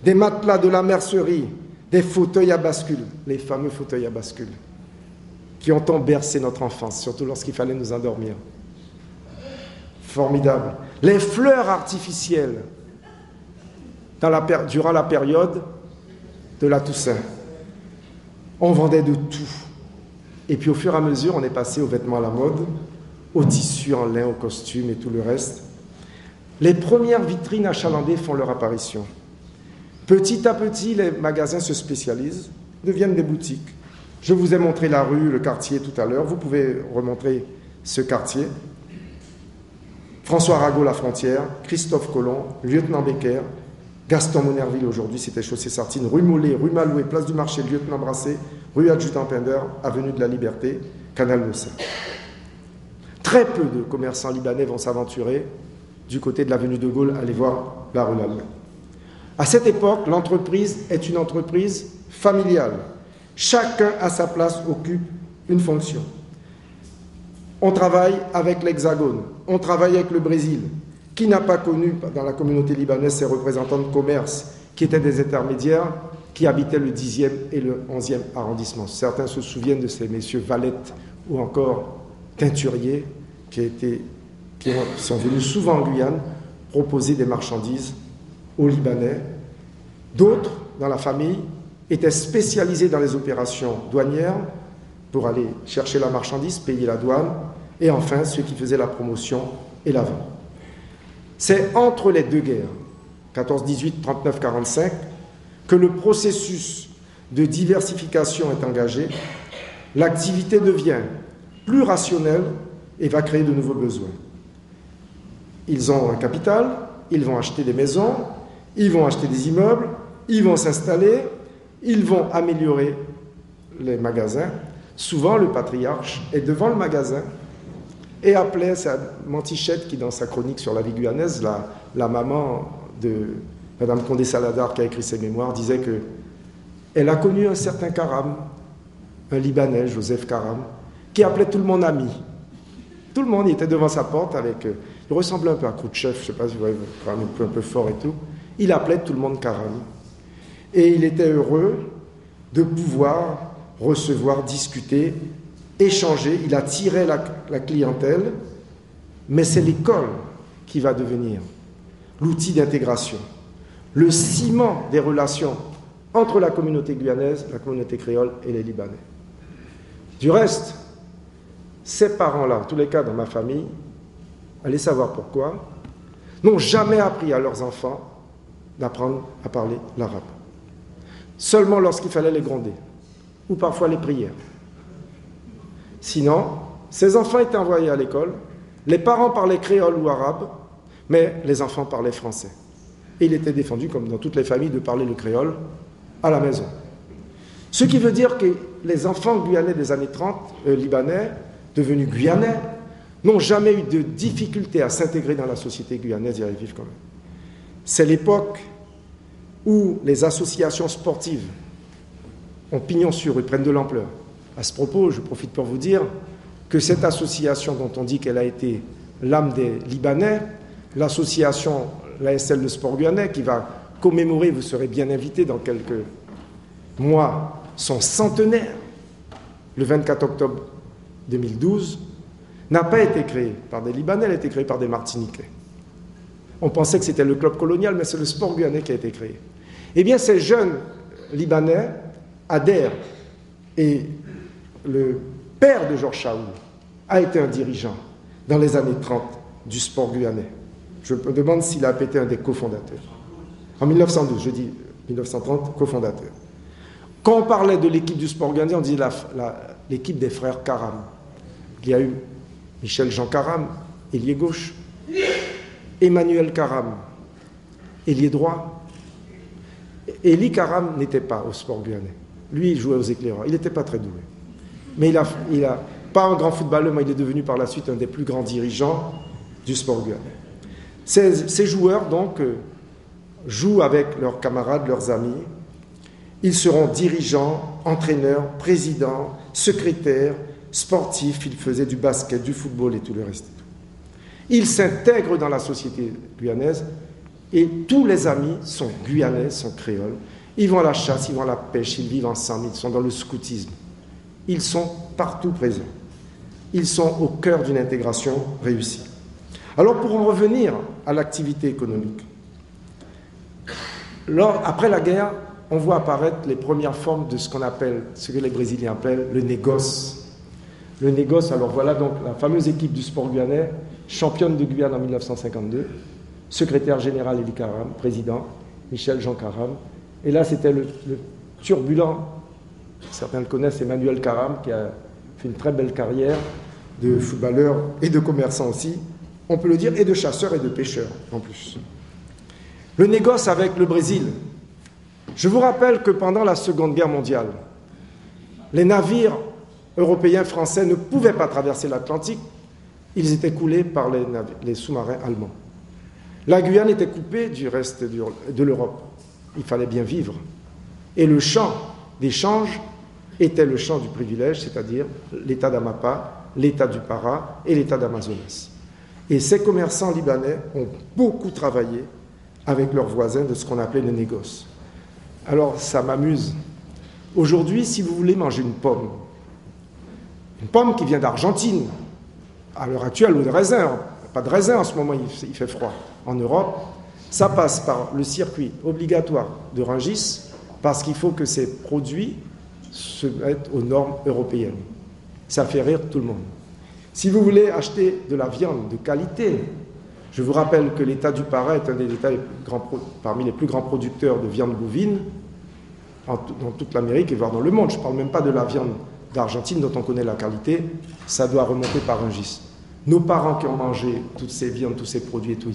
des matelas de la mercerie, des fauteuils à bascule, les fameux fauteuils à bascule, qui ont tant bercé notre enfance, surtout lorsqu'il fallait nous endormir. Formidable. Les fleurs artificielles durant la période de la Toussaint. On vendait de tout. Et puis au fur et à mesure, on est passé aux vêtements à la mode, aux tissus en lin, aux costumes et tout le reste. Les premières vitrines achalandées font leur apparition. Petit à petit, les magasins se spécialisent, deviennent des boutiques. Je vous ai montré la rue, le quartier tout à l'heure. Vous pouvez remontrer ce quartier. François Arago, La Frontière, Christophe Colomb, Lieutenant Becker, Gaston Monerville, aujourd'hui c'était Chaussée Sartine, rue Mollet, rue Malouet, place du Marché, Lieutenant Brassé, rue Adjudant Pinder, avenue de la Liberté, Canal de Seine. Très peu de commerçants libanais vont s'aventurer du côté de l'avenue de Gaulle, aller voir la rue Lallement. À cette époque, l'entreprise est une entreprise familiale. Chacun à sa place occupe une fonction. On travaille avec l'Hexagone, on travaille avec le Brésil, qui n'a pas connu dans la communauté libanaise ses représentants de commerce, qui étaient des intermédiaires, qui habitaient le 10e et le 11e arrondissement. Certains se souviennent de ces messieurs Valette ou encore Teinturier, qui sont venus souvent en Guyane proposer des marchandises aux Libanais. D'autres, dans la famille, étaient spécialisés dans les opérations douanières pour aller chercher la marchandise, payer la douane, et enfin ceux qui faisaient la promotion et la vente. C'est entre les deux guerres, 14-18, 39-45, que le processus de diversification est engagé, l'activité devient plus rationnelle et va créer de nouveaux besoins. Ils ont un capital, ils vont acheter des maisons, ils vont acheter des immeubles, ils vont s'installer, ils vont améliorer les magasins. Souvent, le patriarche est devant le magasin et appelait sa Mantichette, qui dans sa chronique sur la vie guyanaise, la maman de Madame Condé-Saladar, qui a écrit ses mémoires, disait qu'elle a connu un certain Karam, un Libanais, Joseph Karam, qui appelait tout le monde ami. Tout le monde, il était devant sa porte avec... il ressemblait un peu à Khrouchtchev, je ne sais pas si vous voyez, un peu fort et tout. Il appelait tout le monde Karam. Et il était heureux de pouvoir recevoir, discuter, échanger. Il attirait la clientèle, mais c'est l'école qui va devenir l'outil d'intégration, le ciment des relations entre la communauté guyanaise, la communauté créole et les Libanais. Du reste, ces parents-là, en tous les cas dans ma famille, allez savoir pourquoi, n'ont jamais appris à leurs enfants d'apprendre à parler l'arabe. Seulement lorsqu'il fallait les gronder, ou parfois les prières. Sinon, ces enfants étaient envoyés à l'école, les parents parlaient créole ou arabe, mais les enfants parlaient français. Et il était défendu, comme dans toutes les familles, de parler le créole à la maison. Ce qui veut dire que les enfants guyanais des années 30, libanais, devenus guyanais, n'ont jamais eu de difficulté à s'intégrer dans la société guyanaise et à y vivre quand même. C'est l'époque où les associations sportives ont pignon sur rue, prennent de l'ampleur. À ce propos, je profite pour vous dire que cette association dont on dit qu'elle a été l'âme des Libanais, l'association, l'ASL de sport guyanais, qui va commémorer, vous serez bien invités dans quelques mois, son centenaire, le 24 octobre 2012, n'a pas été créée par des Libanais, elle a été créée par des Martiniquais. On pensait que c'était le club colonial, mais c'est le sport guyanais qui a été créé. Eh bien, ces jeunes Libanais adhèrent, et le père de Georges Chaoul a été un dirigeant dans les années 30 du sport guyanais. Je me demande s'il a été un des cofondateurs. En 1912, je dis 1930, cofondateur. Quand on parlait de l'équipe du sport guyanais, on disait l'équipe des frères Karam. Il y a eu Michel Jean Karam, ailier gauche, Emmanuel Karam, ailier droit. Élie Karam n'était pas au sport guyanais. Lui, il jouait aux éclaireurs. Il n'était pas très doué. Mais il a pas un grand footballeur, mais il est devenu par la suite un des plus grands dirigeants du sport guyanais. Ces joueurs, donc, jouent avec leurs camarades, leurs amis. Ils seront dirigeants, entraîneurs, présidents, secrétaires, sportifs. Ils faisaient du basket, du football et tout le reste. Ils s'intègrent dans la société guyanaise et tous les amis sont guyanais, sont créoles. Ils vont à la chasse, ils vont à la pêche, ils vivent ensemble, ils sont dans le scoutisme. Ils sont partout présents. Ils sont au cœur d'une intégration réussie. Alors pour en revenir à l'activité économique, après la guerre, on voit apparaître les premières formes de ce qu'on appelle, ce que les Brésiliens appellent le négoce. Le négoce, alors voilà donc la fameuse équipe du sport guyanais, championne de Guyane en 1952, secrétaire général Élie Karam, président Michel Jean Karam. Et là, c'était le turbulent, certains le connaissent, Emmanuel Karam, qui a fait une très belle carrière de footballeur et de commerçant aussi, on peut le dire, et de chasseur et de pêcheur en plus. Le négoce avec le Brésil. Je vous rappelle que pendant la Seconde Guerre mondiale, Les navires européens, français ne pouvaient pas traverser l'Atlantique, ils étaient coulés par les sous-marins allemands. La Guyane était coupée du reste de l'Europe. Il fallait bien vivre. Et le champ d'échange était le champ du privilège, c'est-à-dire l'État d'Amapá, l'État du Para et l'État d'Amazonas. Et ces commerçants libanais ont beaucoup travaillé avec leurs voisins de ce qu'on appelait le négoce. Alors, ça m'amuse. Aujourd'hui, si vous voulez manger une pomme qui vient d'Argentine, à l'heure actuelle, ou de raisin, pas de raisin en ce moment, il fait froid, en Europe, ça passe par le circuit obligatoire de Rungis, parce qu'il faut que ces produits se mettent aux normes européennes. Ça fait rire tout le monde. Si vous voulez acheter de la viande de qualité, je vous rappelle que l'État du Para est un des États parmi les plus grands producteurs de viande bovine dans toute l'Amérique et voire dans le monde. Je ne parle même pas de la viande d'Argentine dont on connaît la qualité, ça doit remonter par Rungis. Nos parents qui ont mangé toutes ces viandes, tous ces produits et tout,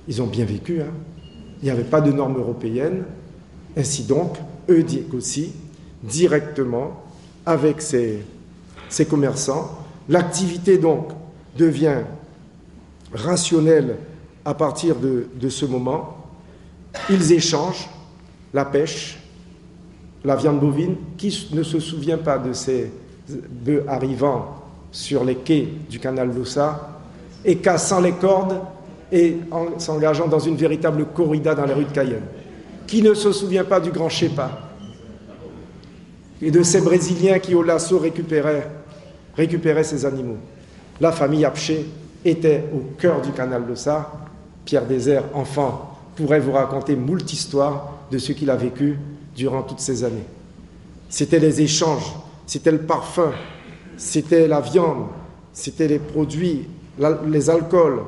ils ont bien vécu. Hein. Il n'y avait pas de normes européennes. Ainsi donc, eux négocient directement avec ces commerçants. L'activité donc devient rationnelle à partir de ce moment. Ils échangent la pêche, la viande bovine. Qui ne se souvient pas de ces bœufs arrivant sur les quais du canal d'Ossa et cassant les cordes et en s'engageant dans une véritable corrida dans les rues de Cayenne? Qui ne se souvient pas du grand Shepa et de ces Brésiliens qui au lasso récupéraient ces animaux? La famille Apché était au cœur du canal d'Ossa. Pierre Désert, enfant, pourrait vous raconter moult histoires de ce qu'il a vécu durant toutes ces années. C'était les échanges, c'était le parfum, c'était la viande, c'était les produits, les alcools,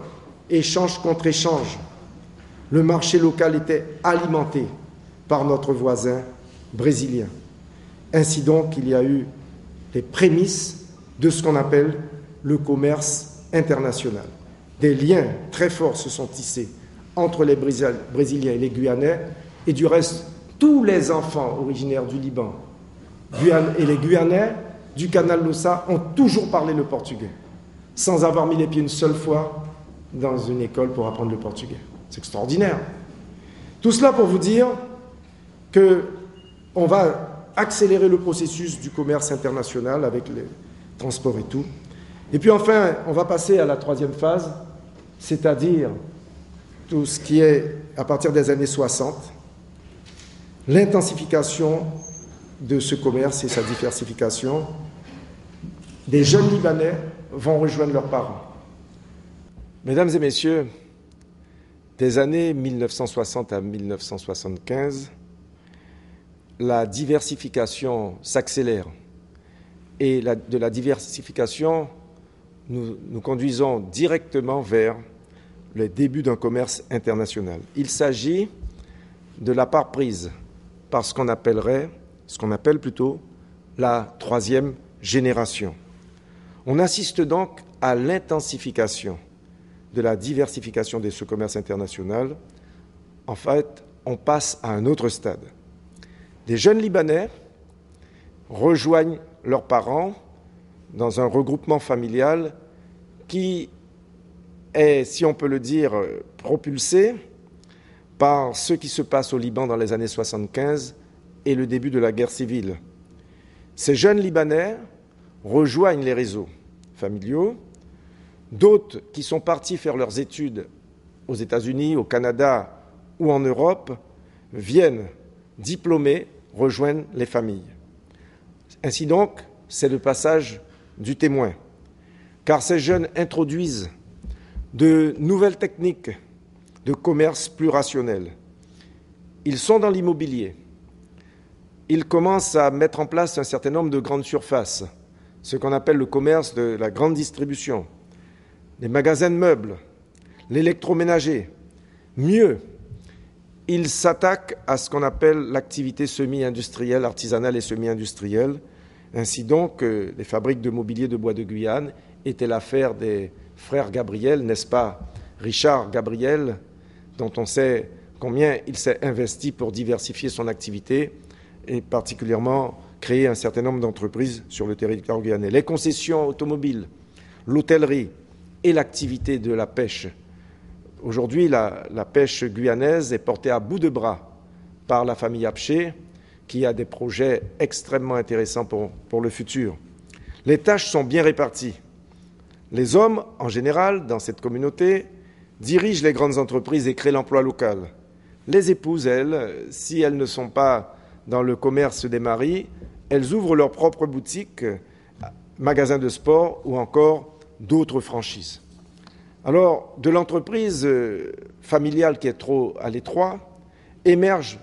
échange contre échange. Le marché local était alimenté par notre voisin brésilien. Ainsi donc, il y a eu les prémices de ce qu'on appelle le commerce international. Des liens très forts se sont tissés entre les Brésiliens et les Guyanais, et du reste, tous les enfants originaires du Liban et les Guyanais du canal d'Ossa ont toujours parlé le portugais, sans avoir mis les pieds une seule fois dans une école pour apprendre le portugais. C'est extraordinaire. Tout cela pour vous dire qu'on va accélérer le processus du commerce international avec les transports et tout. Et puis enfin, on va passer à la troisième phase, c'est-à-dire tout ce qui est, à partir des années 60, l'intensification de ce commerce et sa diversification. Des jeunes Libanais vont rejoindre leurs parents. Mesdames et messieurs, des années 1960 à 1975, la diversification s'accélère. Et de la diversification, nous conduisons directement vers le début d'un commerce international. Il s'agit de la part prise par ce qu'on appelle plutôt la troisième génération. On assiste donc à l'intensification de la diversification de ce commerce international. En fait, on passe à un autre stade. Des jeunes Libanais rejoignent leurs parents dans un regroupement familial qui est, si on peut le dire, propulsé par ce qui se passe au Liban dans les années 75 et le début de la guerre civile. Ces jeunes Libanais rejoignent les réseaux familiaux, d'autres qui sont partis faire leurs études aux États-Unis, au Canada ou en Europe, viennent diplômés rejoindre les familles. Ainsi donc, c'est le passage du témoin, car ces jeunes introduisent de nouvelles techniques de commerce plus rationnel. Ils sont dans l'immobilier. Ils commencent à mettre en place un certain nombre de grandes surfaces, ce qu'on appelle le commerce de la grande distribution, les magasins de meubles, l'électroménager. Mieux, ils s'attaquent à ce qu'on appelle l'activité semi-industrielle, artisanale et semi-industrielle. Ainsi donc, les fabriques de mobilier de bois de Guyane étaient l'affaire des frères Gabriel, n'est-ce pas, Richard Gabriel, dont on sait combien il s'est investi pour diversifier son activité, et particulièrement créé un certain nombre d'entreprises sur le territoire guyanais. Les concessions automobiles, l'hôtellerie et l'activité de la pêche. Aujourd'hui, la pêche guyanaise est portée à bout de bras par la famille Apché, qui a des projets extrêmement intéressants pour le futur. Les tâches sont bien réparties. Les hommes, en général, dans cette communauté, dirigent les grandes entreprises et créent l'emploi local. Les épouses, elles, si elles ne sont pas dans le commerce des maris, elles ouvrent leur propre boutique, magasins de sport ou encore d'autres franchises. Alors, de l'entreprise familiale qui est trop à l'étroit, émerge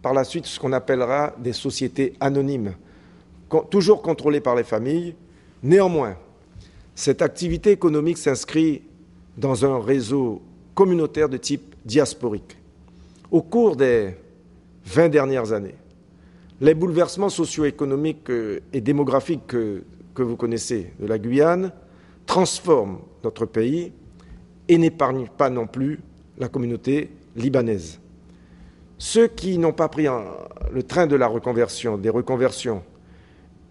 par la suite ce qu'on appellera des sociétés anonymes, toujours contrôlées par les familles. Néanmoins, cette activité économique s'inscrit dans un réseau communautaire de type diasporique. Au cours des 20 dernières années, les bouleversements socio-économiques et démographiques que vous connaissez de la Guyane transforment notre pays et n'épargnent pas non plus la communauté libanaise. Ceux qui n'ont pas pris le train de la reconversion, des reconversions,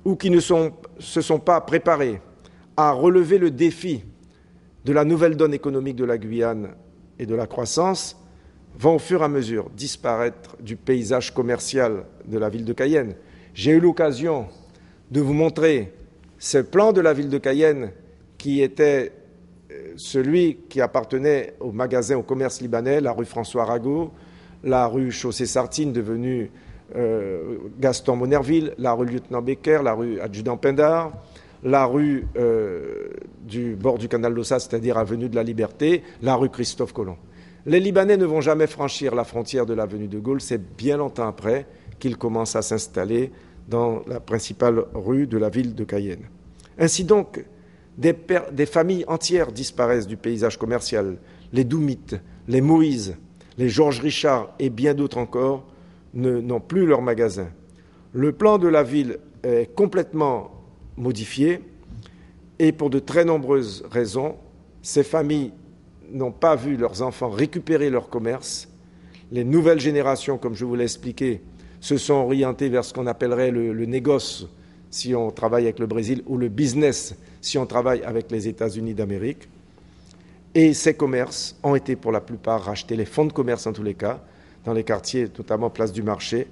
ou qui ne se sont pas préparés à relever le défi de la nouvelle donne économique de la Guyane et de la croissance, vont au fur et à mesure disparaître du paysage commercial de la ville de Cayenne. J'ai eu l'occasion de vous montrer ce plan de la ville de Cayenne qui était celui qui appartenait au magasin, au commerce libanais, la rue François Arago, la rue Chaussée-Sartine devenue Gaston Monerville, la rue Lieutenant Becker, la rue Adjudant Pindar, la rue du bord du canal d'Ossat, c'est-à-dire avenue de la Liberté, la rue Christophe Colomb. Les Libanais ne vont jamais franchir la frontière de l'avenue de Gaulle, c'est bien longtemps après qu'ils commencent à s'installer dans la principale rue de la ville de Cayenne. Ainsi donc, des familles entières disparaissent du paysage commercial. Les Doumites, les Moïse, les Georges Richard et bien d'autres encore n'ont plus leur magasin. Le plan de la ville est complètement modifié et pour de très nombreuses raisons, ces familles n'ont pas vu leurs enfants récupérer leur commerce. Les nouvelles générations, comme je vous l'ai expliqué, se sont orientées vers ce qu'on appellerait le négoce si on travaille avec le Brésil ou le business si on travaille avec les États-Unis d'Amérique. Et ces commerces ont été pour la plupart rachetés, les fonds de commerce en tous les cas, dans les quartiers, notamment Place du Marché,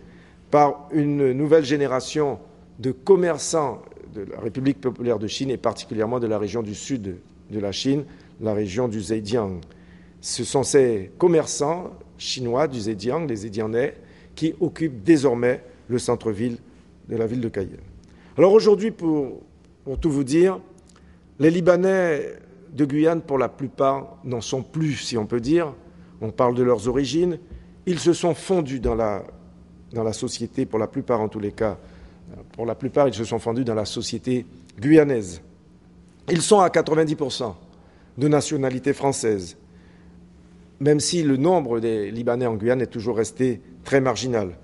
par une nouvelle génération de commerçants de la République populaire de Chine et particulièrement de la région du sud de la Chine, la région du Zhejiang. Ce sont ces commerçants chinois du Zhejiang, les Zhejianais, qui occupent désormais le centre-ville de la ville de Cayenne. Alors aujourd'hui, pour tout vous dire, les Libanais de Guyane, pour la plupart, n'en sont plus, si on peut dire. On parle de leurs origines. Ils se sont fondus dans la société, pour la plupart en tous les cas. Pour la plupart, ils se sont fondus dans la société guyanaise. Ils sont à 90% de nationalité française, même si le nombre des Libanais en Guyane est toujours resté très marginal.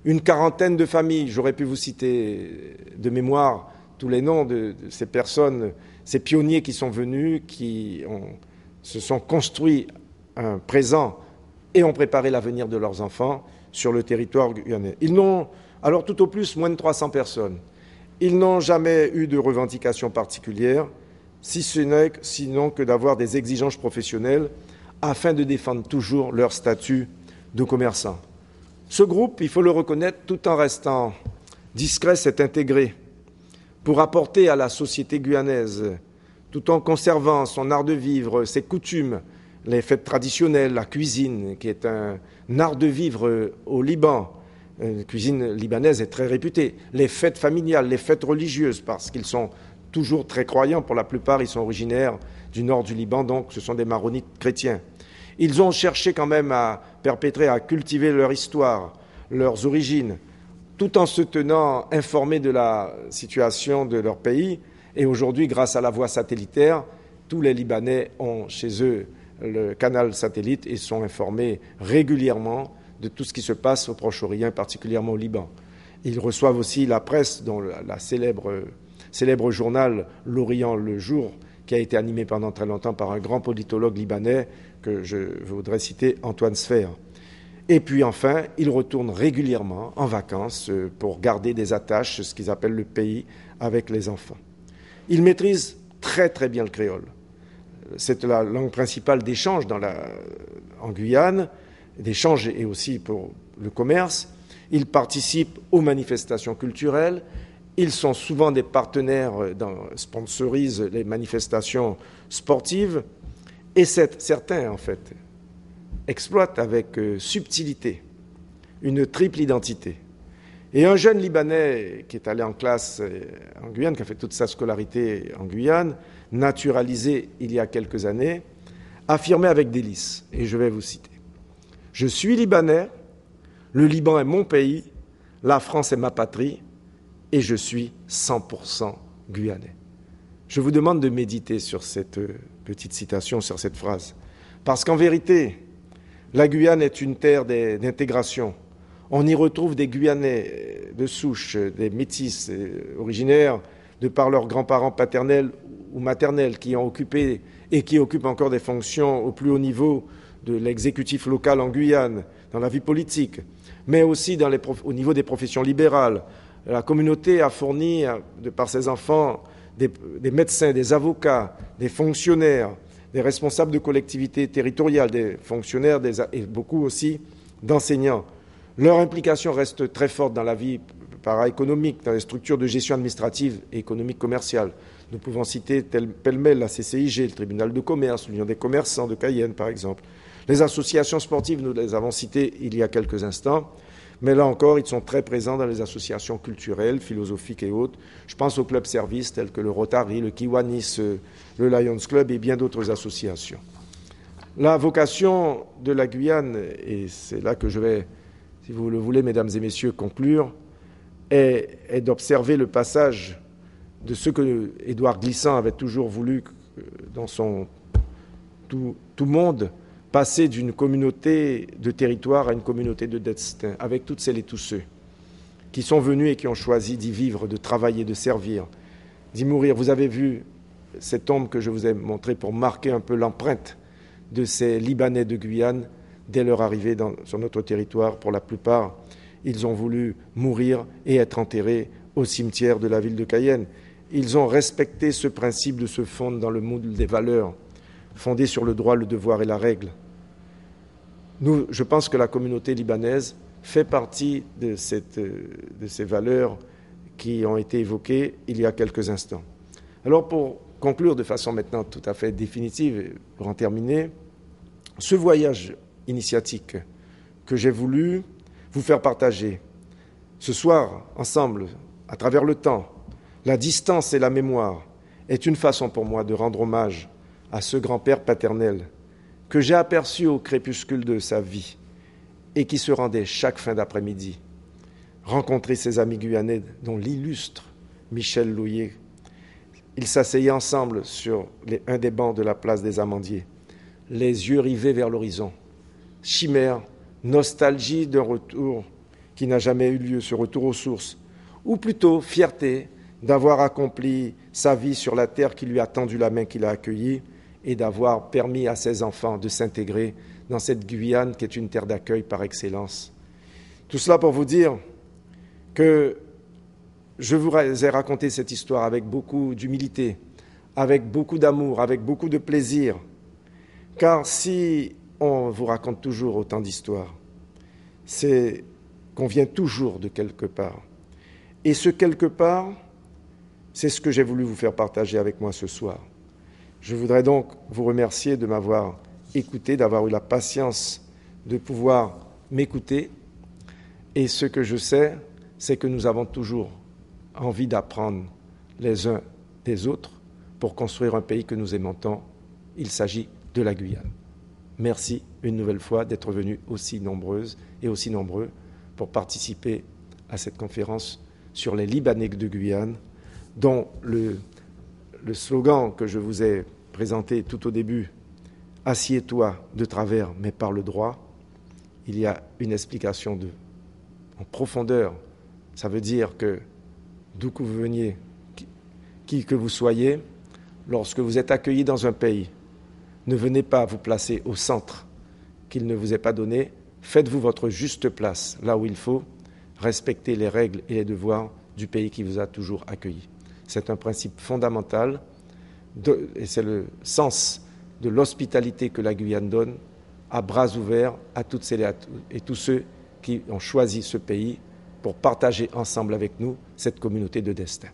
Une quarantaine de familles, j'aurais pu vous citer de mémoire tous les noms de ces personnes, ces pionniers qui sont venus, se sont construits un présent et ont préparé l'avenir de leurs enfants sur le territoire guyanais. Ils n'ont, alors tout au plus, moins de 300 personnes. Ils n'ont jamais eu de revendications particulières, sinon que d'avoir des exigences professionnelles afin de défendre toujours leur statut de commerçant. Ce groupe, il faut le reconnaître, tout en restant discret, s'est intégré pour apporter à la société guyanaise, tout en conservant son art de vivre, ses coutumes, les fêtes traditionnelles, la cuisine, qui est un art de vivre au Liban. La cuisine libanaise est très réputée. Les fêtes familiales, les fêtes religieuses, parce qu'ils sont toujours très croyants. Pour la plupart, ils sont originaires du nord du Liban, donc ce sont des maronites chrétiens. Ils ont cherché quand même à perpétrer, à cultiver leur histoire, leurs origines, tout en se tenant informés de la situation de leur pays. Et aujourd'hui, grâce à la voie satellitaire, tous les Libanais ont chez eux le canal satellite et sont informés régulièrement de tout ce qui se passe au Proche-Orient, particulièrement au Liban. Ils reçoivent aussi la presse, dont la célèbre journal L'Orient le jour, qui a été animé pendant très longtemps par un grand politologue libanais que je voudrais citer, Antoine Sfer. Et puis enfin, ils retournent régulièrement en vacances pour garder des attaches, ce qu'ils appellent le pays, avec les enfants. Ils maîtrisent très très bien le créole. C'est la langue principale d'échange en Guyane, d'échange et aussi pour le commerce. Ils participent aux manifestations culturelles. Ils sont souvent des partenaires, sponsorisent les manifestations sportives. Et certains, en fait, exploitent avec subtilité une triple identité. Et un jeune Libanais qui est allé en classe en Guyane, qui a fait toute sa scolarité en Guyane, naturalisé il y a quelques années, affirmait avec délice, et je vais vous citer: « Je suis Libanais, le Liban est mon pays, la France est ma patrie, et je suis 100% Guyanais. » Je vous demande de méditer sur cette petite citation, sur cette phrase, parce qu'en vérité, la Guyane est une terre d'intégration. On y retrouve des Guyanais de souche, des métis originaires de par leurs grands-parents paternels ou maternels qui ont occupé et qui occupent encore des fonctions au plus haut niveau de l'exécutif local en Guyane, dans la vie politique, mais aussi au niveau des professions libérales. La communauté a fourni, de par ses enfants, des médecins, des avocats, des fonctionnaires, des responsables de collectivités territoriales, des fonctionnaires et beaucoup aussi d'enseignants. Leur implication reste très forte dans la vie para-économique, dans les structures de gestion administrative et économique commerciale. Nous pouvons citer pêle-mêle la CCIG, le tribunal de commerce, l'Union des commerçants de Cayenne, par exemple. Les associations sportives, nous les avons citées il y a quelques instants, mais là encore, ils sont très présents dans les associations culturelles, philosophiques et autres. Je pense aux clubs services tels que le Rotary, le Kiwanis, le Lions Club et bien d'autres associations. La vocation de la Guyane, et c'est là que je vais, si vous le voulez, mesdames et messieurs, conclure, est d'observer le passage de ce que Édouard Glissant avait toujours voulu dans son tout monde, passer d'une communauté de territoire à une communauté de destin, avec toutes celles et tous ceux qui sont venus et qui ont choisi d'y vivre, de travailler, de servir, d'y mourir. Vous avez vu cette tombe que je vous ai montrée pour marquer un peu l'empreinte de ces Libanais de Guyane dès leur arrivée sur notre territoire. Pour la plupart, ils ont voulu mourir et être enterrés au cimetière de la ville de Cayenne. Ils ont respecté ce principe de se fondre dans le moule des valeurs, fondé sur le droit, le devoir et la règle. Je pense que la communauté libanaise fait partie de ces valeurs qui ont été évoquées il y a quelques instants. Alors pour conclure de façon maintenant tout à fait définitive, et pour en terminer, ce voyage initiatique que j'ai voulu vous faire partager ce soir ensemble, à travers le temps, la distance et la mémoire, est une façon pour moi de rendre hommage à ce grand-père paternel que j'ai aperçu au crépuscule de sa vie et qui se rendait chaque fin d'après-midi rencontrer ses amis guyanais, dont l'illustre Michel Louillet. Ils s'asseyaient ensemble sur un des bancs de la place des Amandiers, les yeux rivés vers l'horizon. Chimère, nostalgie d'un retour qui n'a jamais eu lieu, ce retour aux sources, ou plutôt fierté d'avoir accompli sa vie sur la terre qui lui a tendu la main, qui l'a accueilli, et d'avoir permis à ses enfants de s'intégrer dans cette Guyane qui est une terre d'accueil par excellence. Tout cela pour vous dire que je vous ai raconté cette histoire avec beaucoup d'humilité, avec beaucoup d'amour, avec beaucoup de plaisir, car si on vous raconte toujours autant d'histoires, c'est qu'on vient toujours de quelque part. Et ce quelque part, c'est ce que j'ai voulu vous faire partager avec moi ce soir. Je voudrais donc vous remercier de m'avoir écouté, d'avoir eu la patience de pouvoir m'écouter. Et ce que je sais, c'est que nous avons toujours envie d'apprendre les uns des autres pour construire un pays que nous aimons tant. Il s'agit de la Guyane. Merci une nouvelle fois d'être venus aussi nombreuses et aussi nombreux pour participer à cette conférence sur les Libanais de Guyane, dont le slogan que je vous ai présenté tout au début, « Assieds-toi de travers, mais parle droit », il y a une explication en profondeur. Ça veut dire que, d'où que vous veniez, qui que vous soyez, lorsque vous êtes accueilli dans un pays, ne venez pas vous placer au centre qu'il ne vous est pas donné, Faites-vous votre juste place là où il faut, respectez les règles et les devoirs du pays qui vous a toujours accueilli. C'est un principe fondamental et c'est le sens de l'hospitalité que la Guyane donne à bras ouverts à toutes celles et tous ceux qui ont choisi ce pays pour partager ensemble avec nous cette communauté de destin.